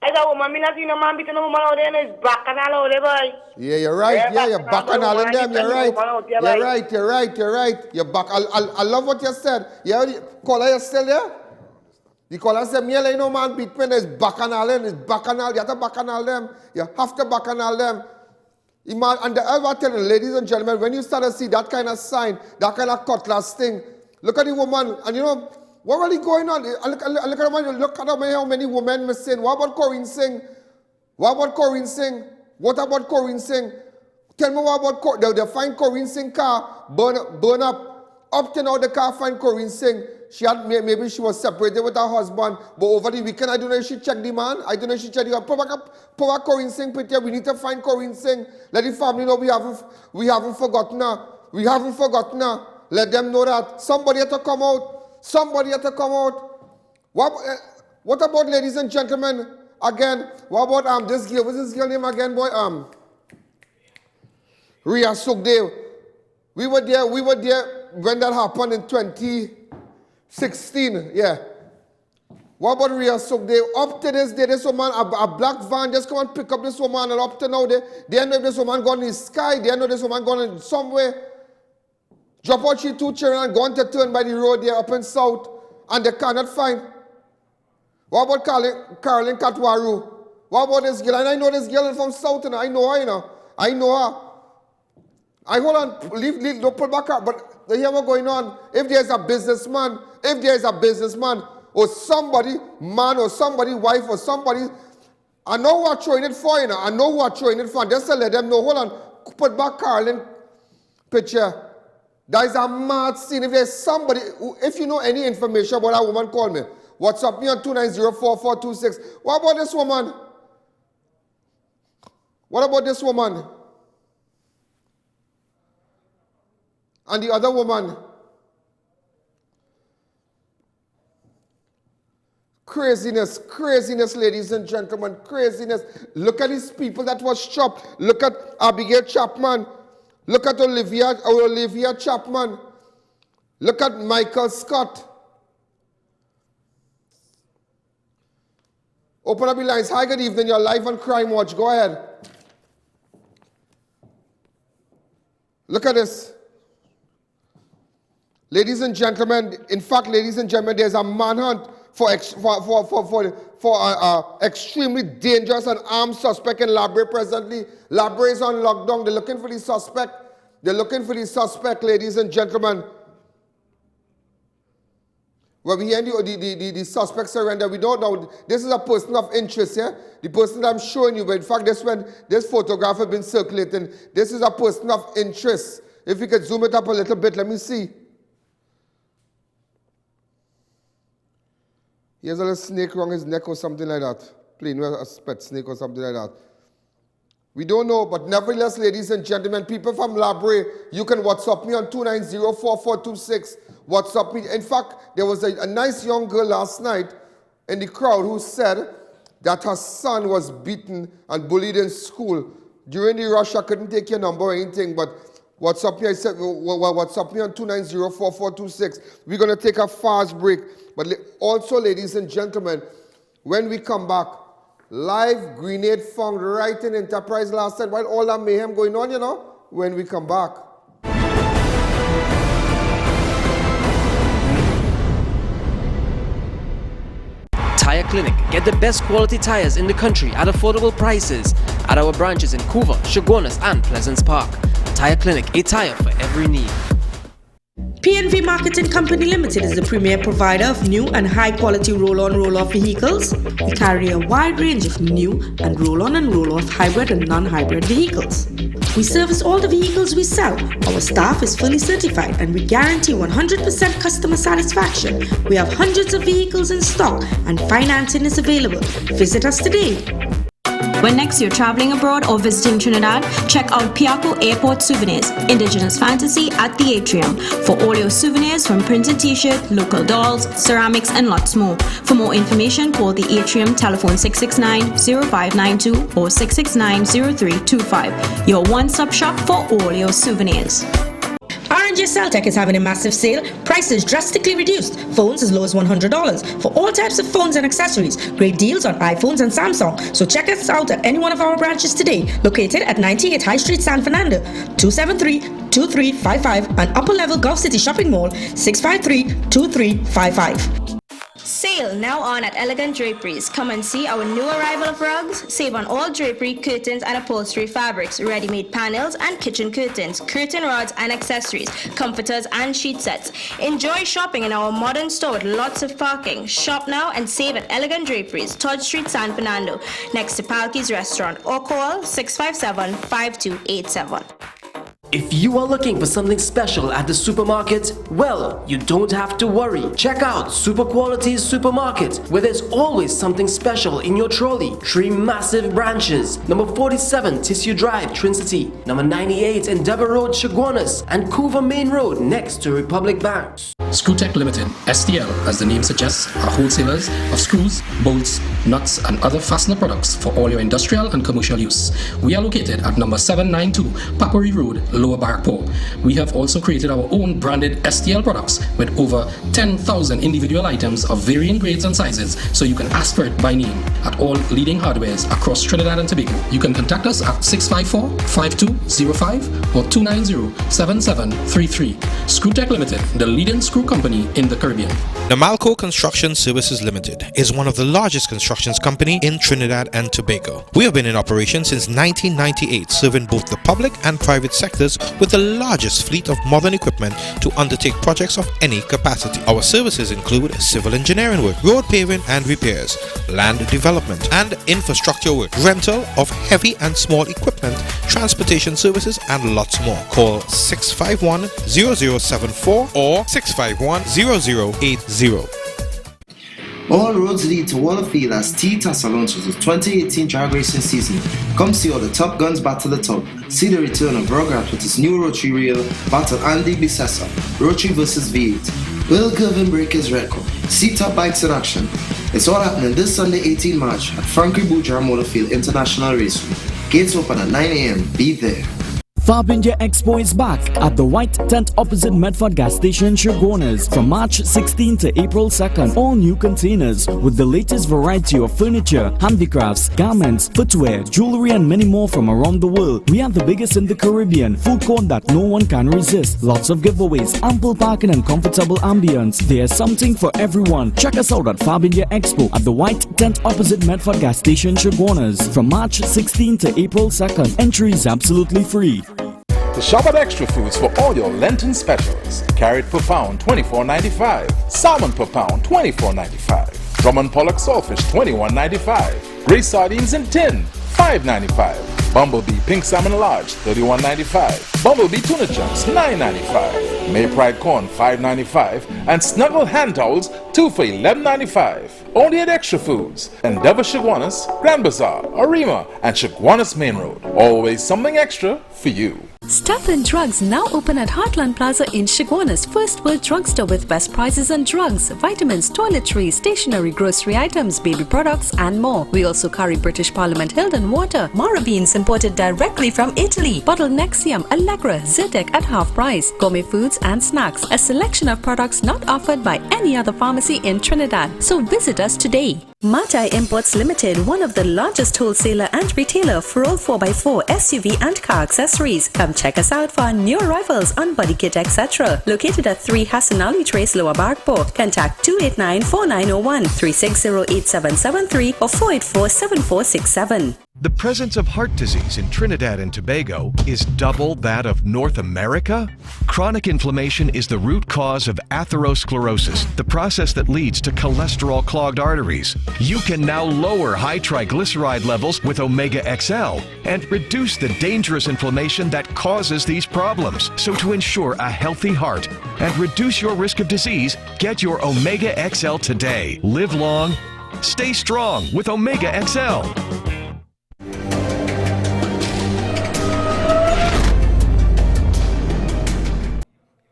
I a woman means, you know, man, beating a woman out there and his back and all over, boy. Yeah, you're right. Yeah, you're back and all in them. You're right. You're right. You're back. I love what you said. Yeah, caller, you still there? The caller said, me, you know, man, beat me, there's back and all them. It's back and all. You have to back and all them. You have to back and all them. And the elder telling, ladies and gentlemen, when you start to see that kind of sign, that kind of cutlass thing, look at the woman, and you know, what really going on? Look at how many women missing. What about Corinne Singh? What about Corinne Singh? Tell me what about they find Corinne Singh car, burn up. Up to now the car find Corinne Singh. maybe she was separated with her husband, but over the weekend, I don't know if she checked the man. I don't know if she checked the Papa Corinne Singh picture. We need to find Corinne Singh. Let the family know we haven't forgotten her. We haven't forgotten her. Let them know that somebody had to come out. Somebody had to come out. What about, ladies and gentlemen? Again, what about this girl? What's this girl name again, boy? Ria Sugdev. We were there when that happened in 2016. Yeah. What about Ria Sugdev? Up to this day, this woman, a black van just come and pick up this woman, and up to now, they know if this woman gone in the sky, they know this woman gone in somewhere. Drop out she 2 children and gone to turn by the road there up in south, and they cannot find. What about Caroline Katwaru? What about this girl? And I know this girl from south, and I know her, you know. I know her. Hold on, don't pull back up, but hear what's going on. If there's a businessman, or somebody, man, or somebody, wife, or somebody, I know who are throwing it for, you know. I know who are throwing it for. Just to let them know. Hold on, put back Caroline picture. That is a mad scene. If there's somebody, if you know any information about that woman, call me. WhatsApp me on 2904426. What about this woman? What about this woman? And the other woman? Craziness, ladies and gentlemen, craziness. Look at these people that was chopped. Look at Abigail Chapman. Look at Olivia Chapman. Look at Michael Scott. Open up your lines. Hi, good evening. You're live on Crime Watch. Go ahead. Look at this. Ladies and gentlemen, in fact, ladies and gentlemen, there's a manhunt for extremely dangerous and armed suspect in Labray presently. Labray is on lockdown. They're looking for the suspect. Ladies and gentlemen. Well, we hear the suspect surrender. We don't know. This is a person of interest, yeah? The person that I'm showing you, but in fact, this photograph has been circulating. This is a person of interest. If we could zoom it up a little bit, let me see. He has a little snake around his neck or something like that. Plain, a pet snake or something like that. We don't know, but nevertheless, ladies and gentlemen, people from Labray, you can WhatsApp me on 2904426. WhatsApp me. In fact, there was a nice young girl last night in the crowd who said that her son was beaten and bullied in school. During the rush, I couldn't take your number or anything, but WhatsApp me. I said, WhatsApp me on 2904426. We're going to take a fast break. But also, ladies and gentlemen, when we come back, live grenade found right in Enterprise last night. While all that mayhem going on, you know, when we come back. Tire Clinic. Get the best quality tires in the country at affordable prices at our branches in Couva, Chaguanas, and Pleasance Park. Tire Clinic, a tire for every need. PNV Marketing Company Limited is the premier provider of new and high-quality roll-on, roll-off vehicles. We carry a wide range of new and roll-off hybrid and non-hybrid vehicles. We service all the vehicles we sell. Our staff is fully certified and we guarantee 100% customer satisfaction. We have hundreds of vehicles in stock and financing is available. Visit us today. When next you're traveling abroad or visiting Trinidad, check out Piaco Airport Souvenirs, Indigenous Fantasy at the Atrium for all your souvenirs from printed t-shirt, local dolls, ceramics and lots more. For more information, call the Atrium telephone 669-0592 or 669-0325. Your one-stop shop for all your souvenirs. R&J Celtec is having a massive sale. Prices drastically reduced. Phones as low as $100 for all types of phones and accessories. Great deals on iPhones and Samsung. So check us out at any one of our branches today. Located at 98 High Street, San Fernando, 273-2355 and Upper Level Gulf City Shopping Mall, 653-2355. Sale now on at Elegant Draperies. Come and see our new arrival of rugs. Save on all drapery, curtains and upholstery fabrics, ready-made panels and kitchen curtains, curtain rods and accessories, comforters and sheet sets. Enjoy shopping in our modern store with lots of parking. Shop now and save at Elegant Draperies, Todd Street, San Fernando, next to Palky's Restaurant, or call 657-5287. If you are looking for something special at the supermarket, well, you don't have to worry. Check out Super Quality's Supermarket, where there's always something special in your trolley. 3 massive branches: number 47 Tissue Drive, Trinity; number 98 Endeavour Road, Chaguanas; and Couva Main Road next to Republic Bank. ScrewTech Limited, STL, as the name suggests, are wholesalers of screws, bolts, nuts, and other fastener products for all your industrial and commercial use. We are located at number 792 Papuri Road, Lower Barrackpore. We have also created our own branded STL products with over 10,000 individual items of varying grades and sizes, so you can ask for it by name at all leading hardwares across Trinidad and Tobago. You can contact us at 654-5205 or 290-7733. ScrewTech Limited, the leading screw company in the Caribbean. Namalco Construction Services Limited is one of the largest constructions company in Trinidad and Tobago. We have been in operation since 1998, serving both the public and private sectors with the largest fleet of modern equipment to undertake projects of any capacity. Our services include civil engineering work, road paving and repairs, land development and infrastructure work, rental of heavy and small equipment, transportation services, and lots more. Call 651-0074 or 651-0080. All roads lead to OLIVIA'S T Alonso's 2018 drag racing season. Come see all the top guns battle the top. See the return of Rograt with his new rotary reel, battle Andy Bissessa, rotary versus V8. Will Gervin break his record? See top bikes in action. It's all happening this Sunday 18 March at Frankie Boudreaux Motorfield International Raceway. Gates open at 9 a.m. Be there. Farbinja Expo is back at the White Tent opposite Medford gas station, Chaguanas, from March 16 to April 2nd. All new containers with the latest variety of furniture, handicrafts, garments, footwear, jewelry, and many more from around the world. We are the biggest in the Caribbean, food court that no one can resist. Lots of giveaways, ample parking, and comfortable ambience. There's something for everyone. Check us out at Farbinja Expo at the White Tent opposite Medford gas station, Chaguanas, from March 16 to April 2nd. Entry is absolutely free. To shop at Extra Foods for all your Lenten specials. Carrot per pound, $24.95. Salmon per pound, $24.95. Drum and pollock saltfish, $21.95. Gray sardines in tin, $5.95. Bumblebee pink salmon large, $31.95. Bumblebee tuna chunks, $9.95. May Pride corn, $5.95. And Snuggle hand towels, 2 for $11.95. Only at Extra Foods, Endeavour Chaguanas, Grand Bazaar, Arima, and Chaguanas Main Road. Always something extra for you. Stuff and Drugs now open at Heartland Plaza in Chaguanas, first world drugstore with best prices on drugs, vitamins, toiletries, stationery, grocery items, baby products, and more. We also carry British Parliament Hilton water, Mara beans imported directly from Italy, bottled Nexium, Allegra, Zyrtec at half price, gourmet foods and snacks, a selection of products not offered by any other pharmacy in Trinidad. So visit us today. Matai Imports Limited, one of the largest wholesaler and retailer for all 4x4 SUV and car accessories. Come check us out for our new arrivals on body kit, etc. Located at 3 Hassan Ali Trace, Lower Barrackpore. Contact 289-4901, 360-8773 or 484-7467. The presence of heart disease in Trinidad and Tobago is double that of North America. Chronic inflammation is the root cause of atherosclerosis, the process that leads to cholesterol-clogged arteries. You can now lower high triglyceride levels with Omega XL and reduce the dangerous inflammation that causes these problems. So to ensure a healthy heart and reduce your risk of disease, get your Omega XL today. Live long, stay strong with Omega XL.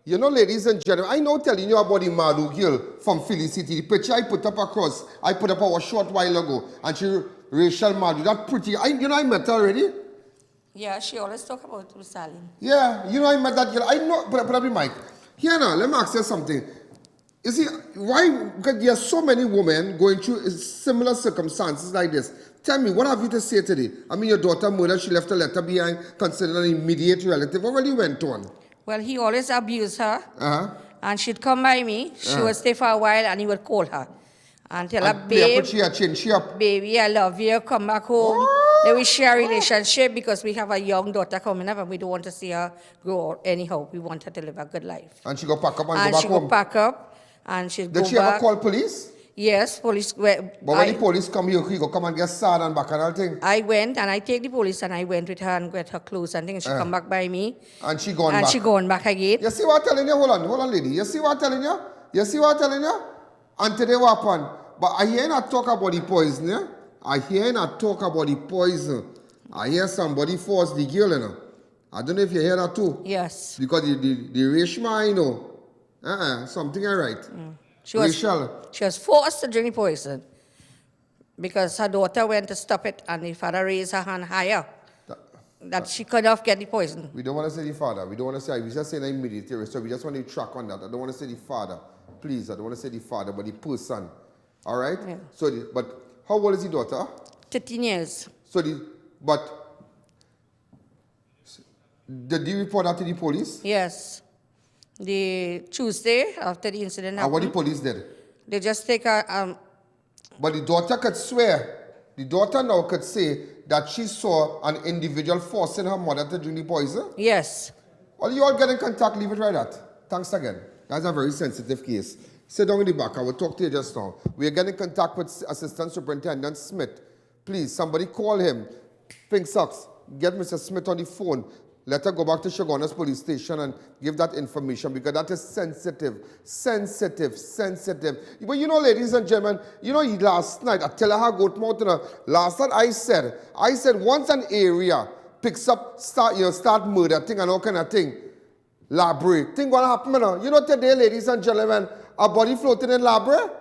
You know, ladies and gentlemen, I know telling you about the Malu girl from Philly City. The picture I put up across, I put up a short while ago, and she, Rachel Malu, that pretty, I met her already. Yeah, she always talk about Salim. Yeah, you know, I met that girl. I know, probably Mike. Here now, let me ask you something. You see, why, because there are so many women going through similar circumstances like this. Tell me, what have you to say today? I mean, your daughter murdered, she left a letter behind, considered an immediate relative. What really went on? Well, he always abused her, and she'd come by me. She would stay for a while, and he would call her and tell her, babe, baby, I love you, come back home. Then we share a relationship because we have a young daughter coming up, and we don't want to see her grow anyhow. We want her to live a good life. And she go pack up and go back home? And she go pack up, and she'd go back. Did she ever call police? Yes, police. But when the police come, you go come and get sad and back and all thing. I went and I take the police and I went with her and get her clothes and things. She come back by me. And she gone and back. she gone back again. You see what I'm telling you? Hold on, lady. You see what I'm telling you? You see what I'm telling you? And today what happened? But I hear not talk about the poison, yeah? I hear not talk about the poison. I hear somebody force the girl, you know. I don't know if you hear that too. Yes. Because the Reshma, you know, something ain't right. She was forced to drink the poison because her daughter went to stop it and the father raised her hand higher. That she could not get the poison. We don't want to say the father. We don't want to say, we just say the immediate. So we just want to track on that. I don't want to say the father. Please, I don't want to say the father, but the person. All right? Yeah. So, but how old is the daughter? 13 years. So, but did you report that to the police? Yes. The Tuesday after the incident happened. And what the police did? They just take her. But the daughter could swear. The daughter now could say that she saw an individual forcing her mother to drink the poison? Yes. Well, you all get in contact, leave it right at. Thanks again. That's a very sensitive case. Sit down in the back. I will talk to you just now. We are getting in contact with Assistant Superintendent Smith. Please, somebody call him. Pink Socks, get Mr. Smith on the phone. Let her go back to Shogunas police station and give that information because that is sensitive. But you know, ladies and gentlemen, you know, last night, I tell her how good mountain. Last night I said once an area picks up, start murder thing and all kind of thing, Labre, thing gonna happen, you know, today, ladies and gentlemen, a body floating in Labre.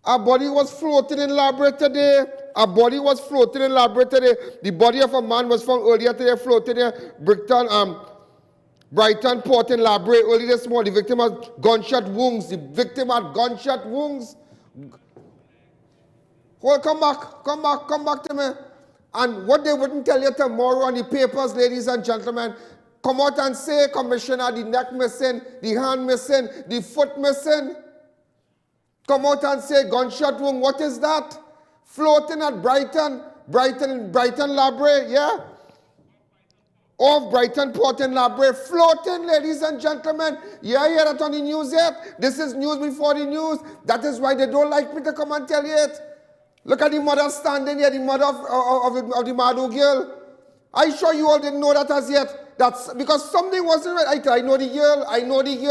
A body was floating in Labre today. The body of a man was found earlier today, floating in Brighton Port in Labre early this morning. The victim had gunshot wounds. Well, come back to me. And what they wouldn't tell you tomorrow on the papers, ladies and gentlemen, come out and say, Commissioner, the neck missing, the hand missing, the foot missing. Come out and say gunshot wound. What is that? Floating at Brighton Labre, yeah? Off Brighton Port in Labre, floating, ladies and gentlemen. You hear that on the news yet? This is news before the news. That is why they don't like me to come and tell you it. Look at the mother standing here, the mother of the Madu girl. I sure you all didn't know that as yet. That's because something wasn't right. I know the girl.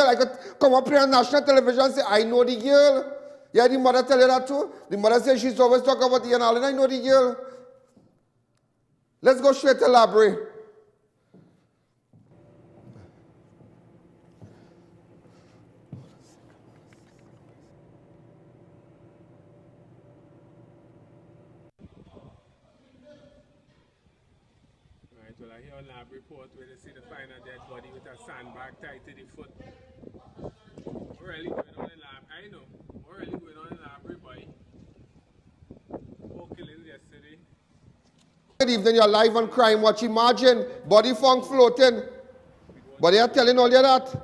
I could come up here on national television and say, I know the girl. Yeah, the mother tell you that too. The mother says she's always talking about Ian Allen. I know the girl. Let's go straight to Labre. Right, well, I hear on Labre report where they see the final dead body with a sandbag tied to the foot. Really going on in Labre? I know. Really going on in Labre, boy. 4 killings yesterday. Good evening, you're live on Crime Watch. Imagine, body found floating. But they are telling all you that.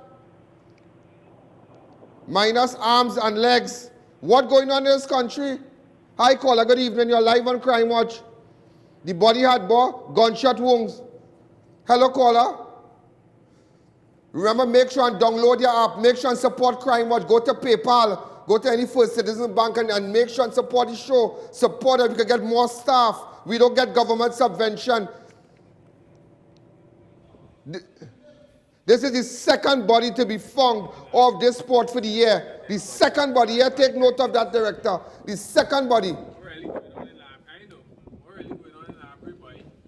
Minus arms and legs. What going on in this country? Hi, caller, good evening, you're live on Crime Watch. The body had gunshot wounds. Hello, caller. Remember, make sure and download your app. Make sure and support Crime Watch. Go to PayPal. Go to any First Citizen Bank and make sure and support the show. Support it. We can get more staff. We don't get government subvention. This is the second body to be found of this sport for the year. The second body. Here, take note of that, director. The second body.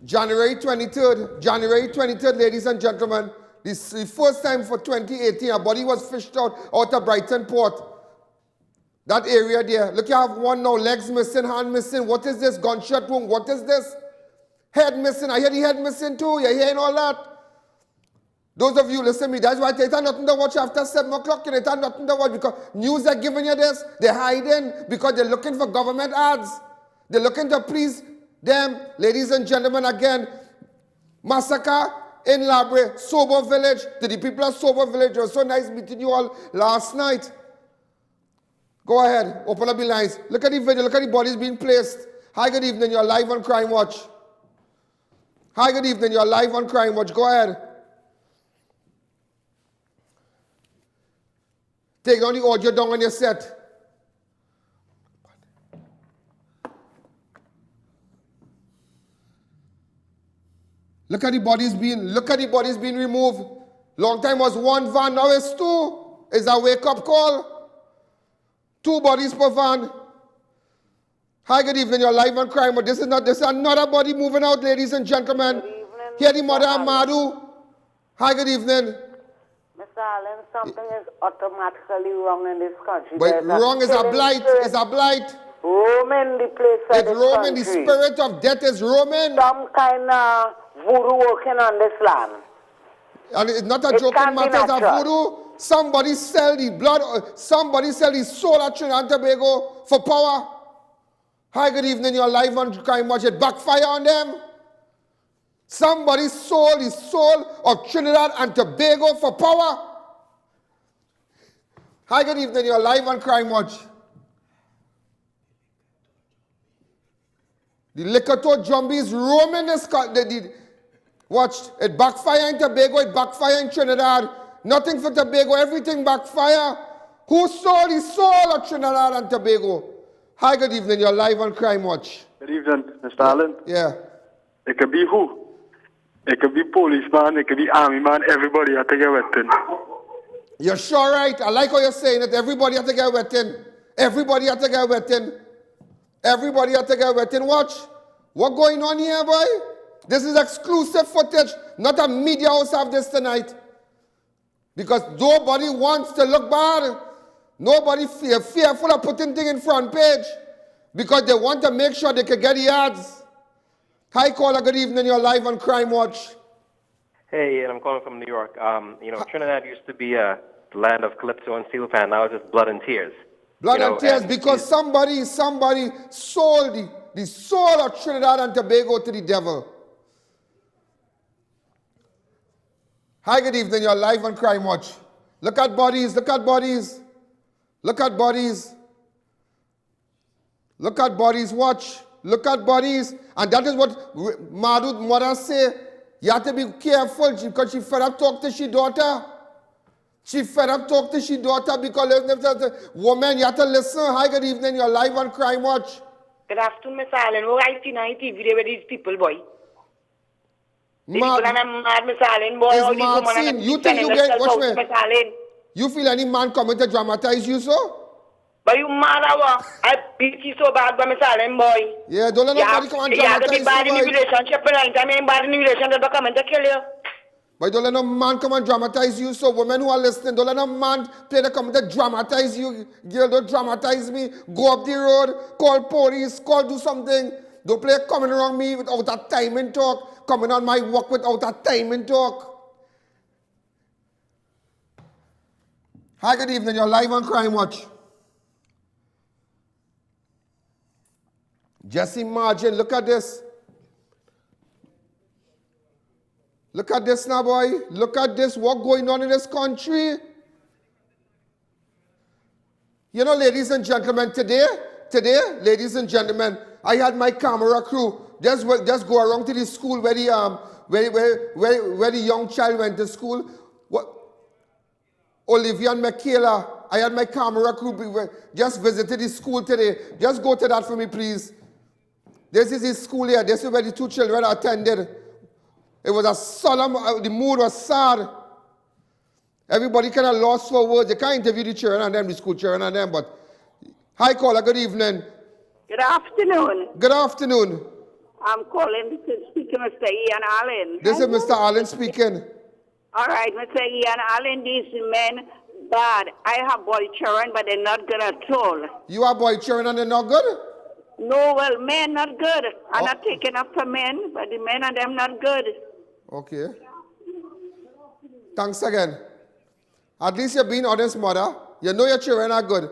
January 23rd, ladies and gentlemen. This is the first time for 2018 a body was fished out of Brighton Port. That area there. Look, you have one now, legs missing, hand missing. What is this? Gunshot wound. What is this? Head missing. I hear the head missing too. You're hearing all that? Those of you, listen to me. That's why they have nothing to watch after 7 o'clock. They have nothing to watch because news are giving you this. They're hiding because they're looking for government ads. They're looking to please them. Ladies and gentlemen, again, massacre in Labre, Sobro Village. To the people of Sobro Village, it was so nice meeting you all last night. Go ahead, open up the lines. Look at the video, look at the bodies being placed. Hi, good evening, you're live on Crime Watch. Hi, good evening, you're live on Crime Watch. Go ahead. Take down the audio down on your set. Look at the bodies being removed. Long time was one van, now it's two. It's a wake-up call. 2 bodies per van. Hi, good evening. You're live on crime, but this is another body moving out, ladies and gentlemen. Here the mother Amadu. Hi, good evening. Mr. Allen, something is automatically wrong in this country. But wrong is a blight. It's a blight. Roaming the place of it's this roaming. country. The spirit of death is roaming. Some kind of voodoo working on this land. And it's not a joking matter, it's a voodoo. Somebody sell the blood, somebody sell the soul of Trinidad and Tobago for power. Hi, good evening, you're live on Crime Watch. It backfire on them. Somebody sold the soul of Trinidad and Tobago for power. Hi, good evening, you're live on Crime Watch. The liquor to Jumbies roaming this country. Watch, it backfire in Tobago, it backfire in Trinidad. Nothing for Tobago, everything backfire. Who sold the soul of Trinidad and Tobago? Hi, good evening, you're live on Crime Watch. Good evening, Mr. Allen. Yeah. It could be who? It could be policeman, it could be army man, everybody has to get wetting. You're sure right. I like how you're saying it. Everybody has to get wetting. Everybody has to get wetting. Everybody has to get wetting. Watch. What going on here, boy? This is exclusive footage. Not a media house have this tonight. Because nobody wants to look bad. Nobody fearful of putting things in front page. Because they want to make sure they can get the ads. Hi, caller. Good evening. You're live on Crime Watch. Hey, I'm calling from New York. Trinidad used to be the land of calypso and steel pan. Now it's just blood and tears. Blood and tears because somebody sold the soul of Trinidad and Tobago to the devil. Hi, good evening. You're live on Crime Watch. Look at bodies. Look at bodies. Look at bodies. Look at bodies. Watch. Look at bodies. And that is what Madhu's mother say. You have to be careful because she fed up talk to she daughter. She fed up talk to she daughter because woman, you have to listen. Hi, good evening. You're live on Crime Watch. Good afternoon, Mr. Allen. What I see on TV with these people, boy. These people are mad, Mr. Allen, boy. All these women you think you get, watch me. Mr. Allen. You feel any man coming to dramatize you, so? But you mad, I beat you so bad by Mr. Allen, boy. Yeah, don't let nobody come and dramatize you. You have to be bad in the relationship, and I mean bad in the relationship, they'll come and kill you. But don't let no man come and dramatize you. So women who are listening, don't let no man play the come to dramatize you. Girl, don't dramatize me. Go up the road, call police, do something. Don't play coming around me without a time and talk. Coming on my walk without a time and talk. Hi, good evening. You're live on Crime Watch. Just imagine, look at this. Look at this now, boy. Look at this. What's going on in this country? You know, ladies and gentlemen, today, ladies and gentlemen, I had my camera crew just go around to the school where the young child went to school. Olivia and MICKELA. I had my camera crew just visited the school today. Just go to that for me, please. This is his school here. This is where the 2 children attended. It was a solemn, the mood was sad. Everybody kind of lost for words. They can't interview the children and them, the school children and them, but hi, caller, good evening. Good afternoon. Good afternoon. I'm calling to speak to Mr. Ian Allen. This is Mr. Allen speaking. All right, Mr. Ian Allen, these men, bad. I have boy children, but they're not good at all. You have boy children and they're not good? No, well, men not good. I'm not taking up for men, but the men and them not good. Okay. Thanks again. At least you're being honest, mother. You know your children are good.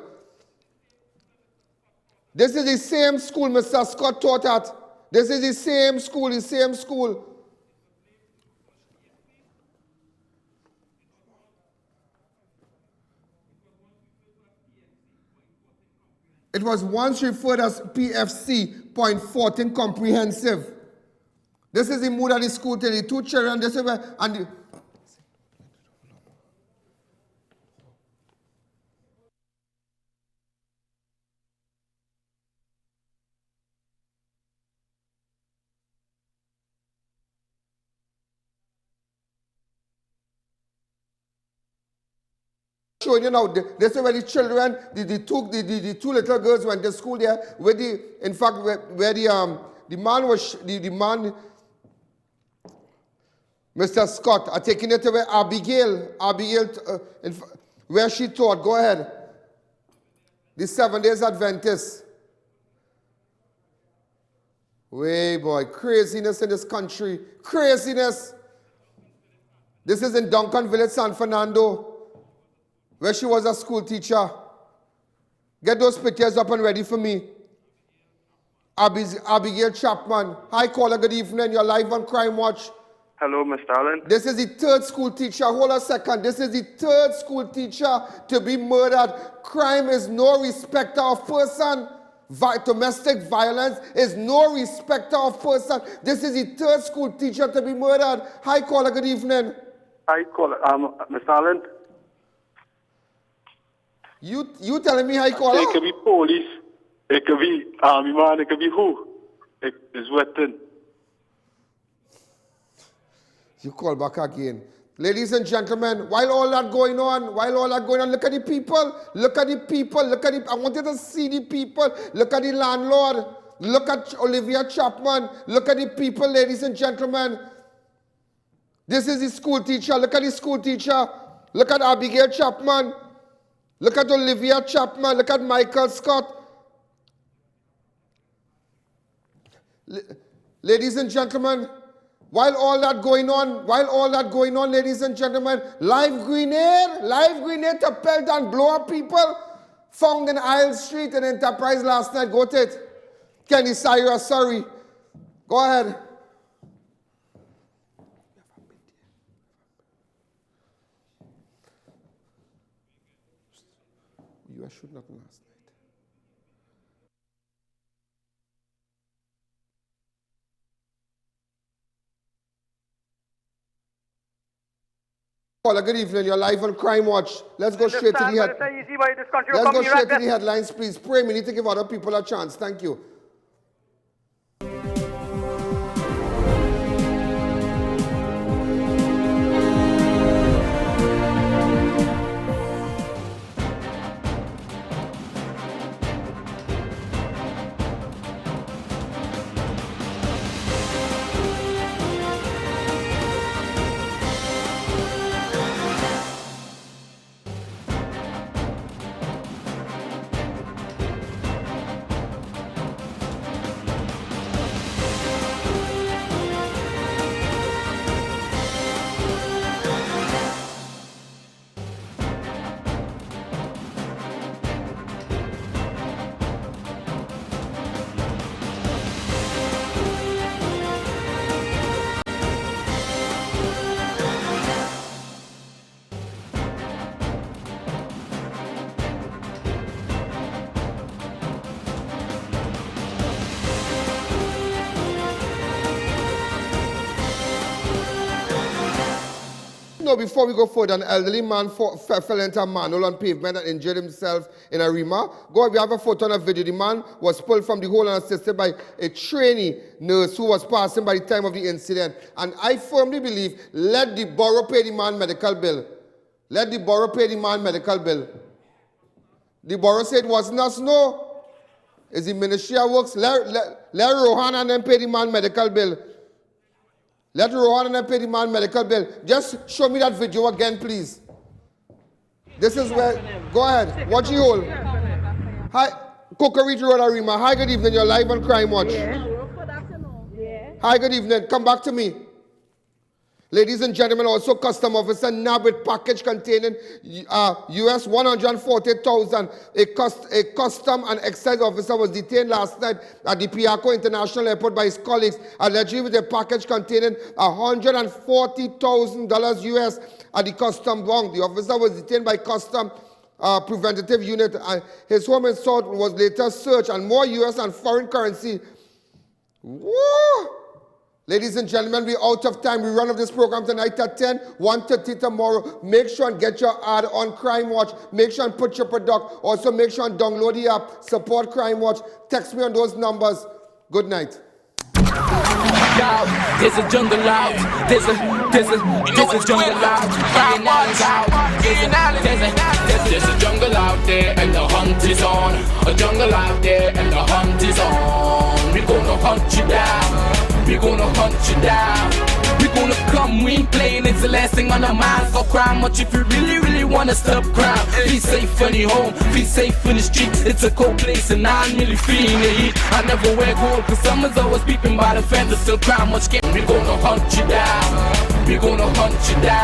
This is the same school Mr. Scott taught at. This is the same school, It was once referred as PFC, Point 14 Comprehensive. This is the mood of the school today. 2 children, this is where, and showing you now. This is where the children, the two little girls went to school there. Where the man was, Mr. Scott, are taking it to where Abigail, where she taught. Go ahead. The 7 Days Adventist. Way boy, craziness in this country. Craziness. This is in Duncan Village, San Fernando, where she was a school teacher. Get those pictures up and ready for me. Abigail Chapman. Hi, caller, good evening. You're live on Crime Watch. Hello, Mr. Allen. This is the 3rd school teacher. Hold a second. This is the 3rd school teacher to be murdered. Crime is no respecter of person. Domestic violence is no respecter of person. This is the 3rd school teacher to be murdered. Hi, caller. Good evening. Hi, caller. Mr. Allen. You telling me hi, caller? It could be police. It could be army man. It could be who? It is wetting. You call back again. Ladies and gentlemen, while all that going on, look at the people. I want you to see the people. Look at the landlord. Look at Olivia Chapman. Look at the people, ladies and gentlemen. This is the school teacher. Look at the school teacher. Look at Abigail Chapman. Look at Olivia Chapman. Look at Michael Scott. Ladies and gentlemen, while all that going on, ladies and gentlemen, live grenade to pelt and blow up people found in Isle Street in Enterprise last night. Go to it. Kenny Cyrus, sorry. Go ahead. You were shooting up last night. Caller, good evening. You're live on Crime Watch. Let's go straight to the headlines, please. Pray, we need to give other people a chance. Thank you. Before we go further, an elderly man fell into a manhole on pavement and injured himself in a Rima. We have a photo and a video. The man was pulled from the hole and assisted by a trainee nurse who was passing by the time of the incident. And I firmly believe, let the borough pay the man medical bill. Let the borough pay the man medical bill. The borough said it wasn't us, no. It's the Ministry of Works. Let Rohan and them pay the man medical bill. Let Rohan and pay the man medical bill. Just show me that video again, please. This is where, go ahead. Watch you hold. Hi, Cocorito Road Arima. Hi, good evening. You're live on Crime Watch. Hi, good evening. Come back to me. Ladies and gentlemen, also custom officer nabbed with package containing US $140,000. A custom and excise officer was detained last night at the Piaco International Airport by his colleagues, allegedly with a package containing $140,000 US at the custom bunk. The officer was detained by custom preventative unit. His home and sought was later searched, and more US and foreign currency. Woo! Ladies and gentlemen, we're out of time. We run off this program tonight at 10, 1:30 tomorrow. Make sure and get your ad on Crime Watch. Make sure and put your product. Also, make sure and download the app. Support Crime Watch. Text me on those numbers. Good night. There's a jungle out. There's a There's a jungle out, there's a jungle out there and the hunt is on. A jungle out there and the hunt is on. We gonna hunt you down. We gonna hunt you down. We gonna come, we ain't playing, it's the last thing on our minds. Don't cry much if you really wanna stop crime. Be safe in your home, be safe in the streets. It's a cold place and I'm really feeling the heat. I never wear gold cause someone's always peeping by the fence. Still cry much game. We gonna hunt you down. We gonna hunt you down.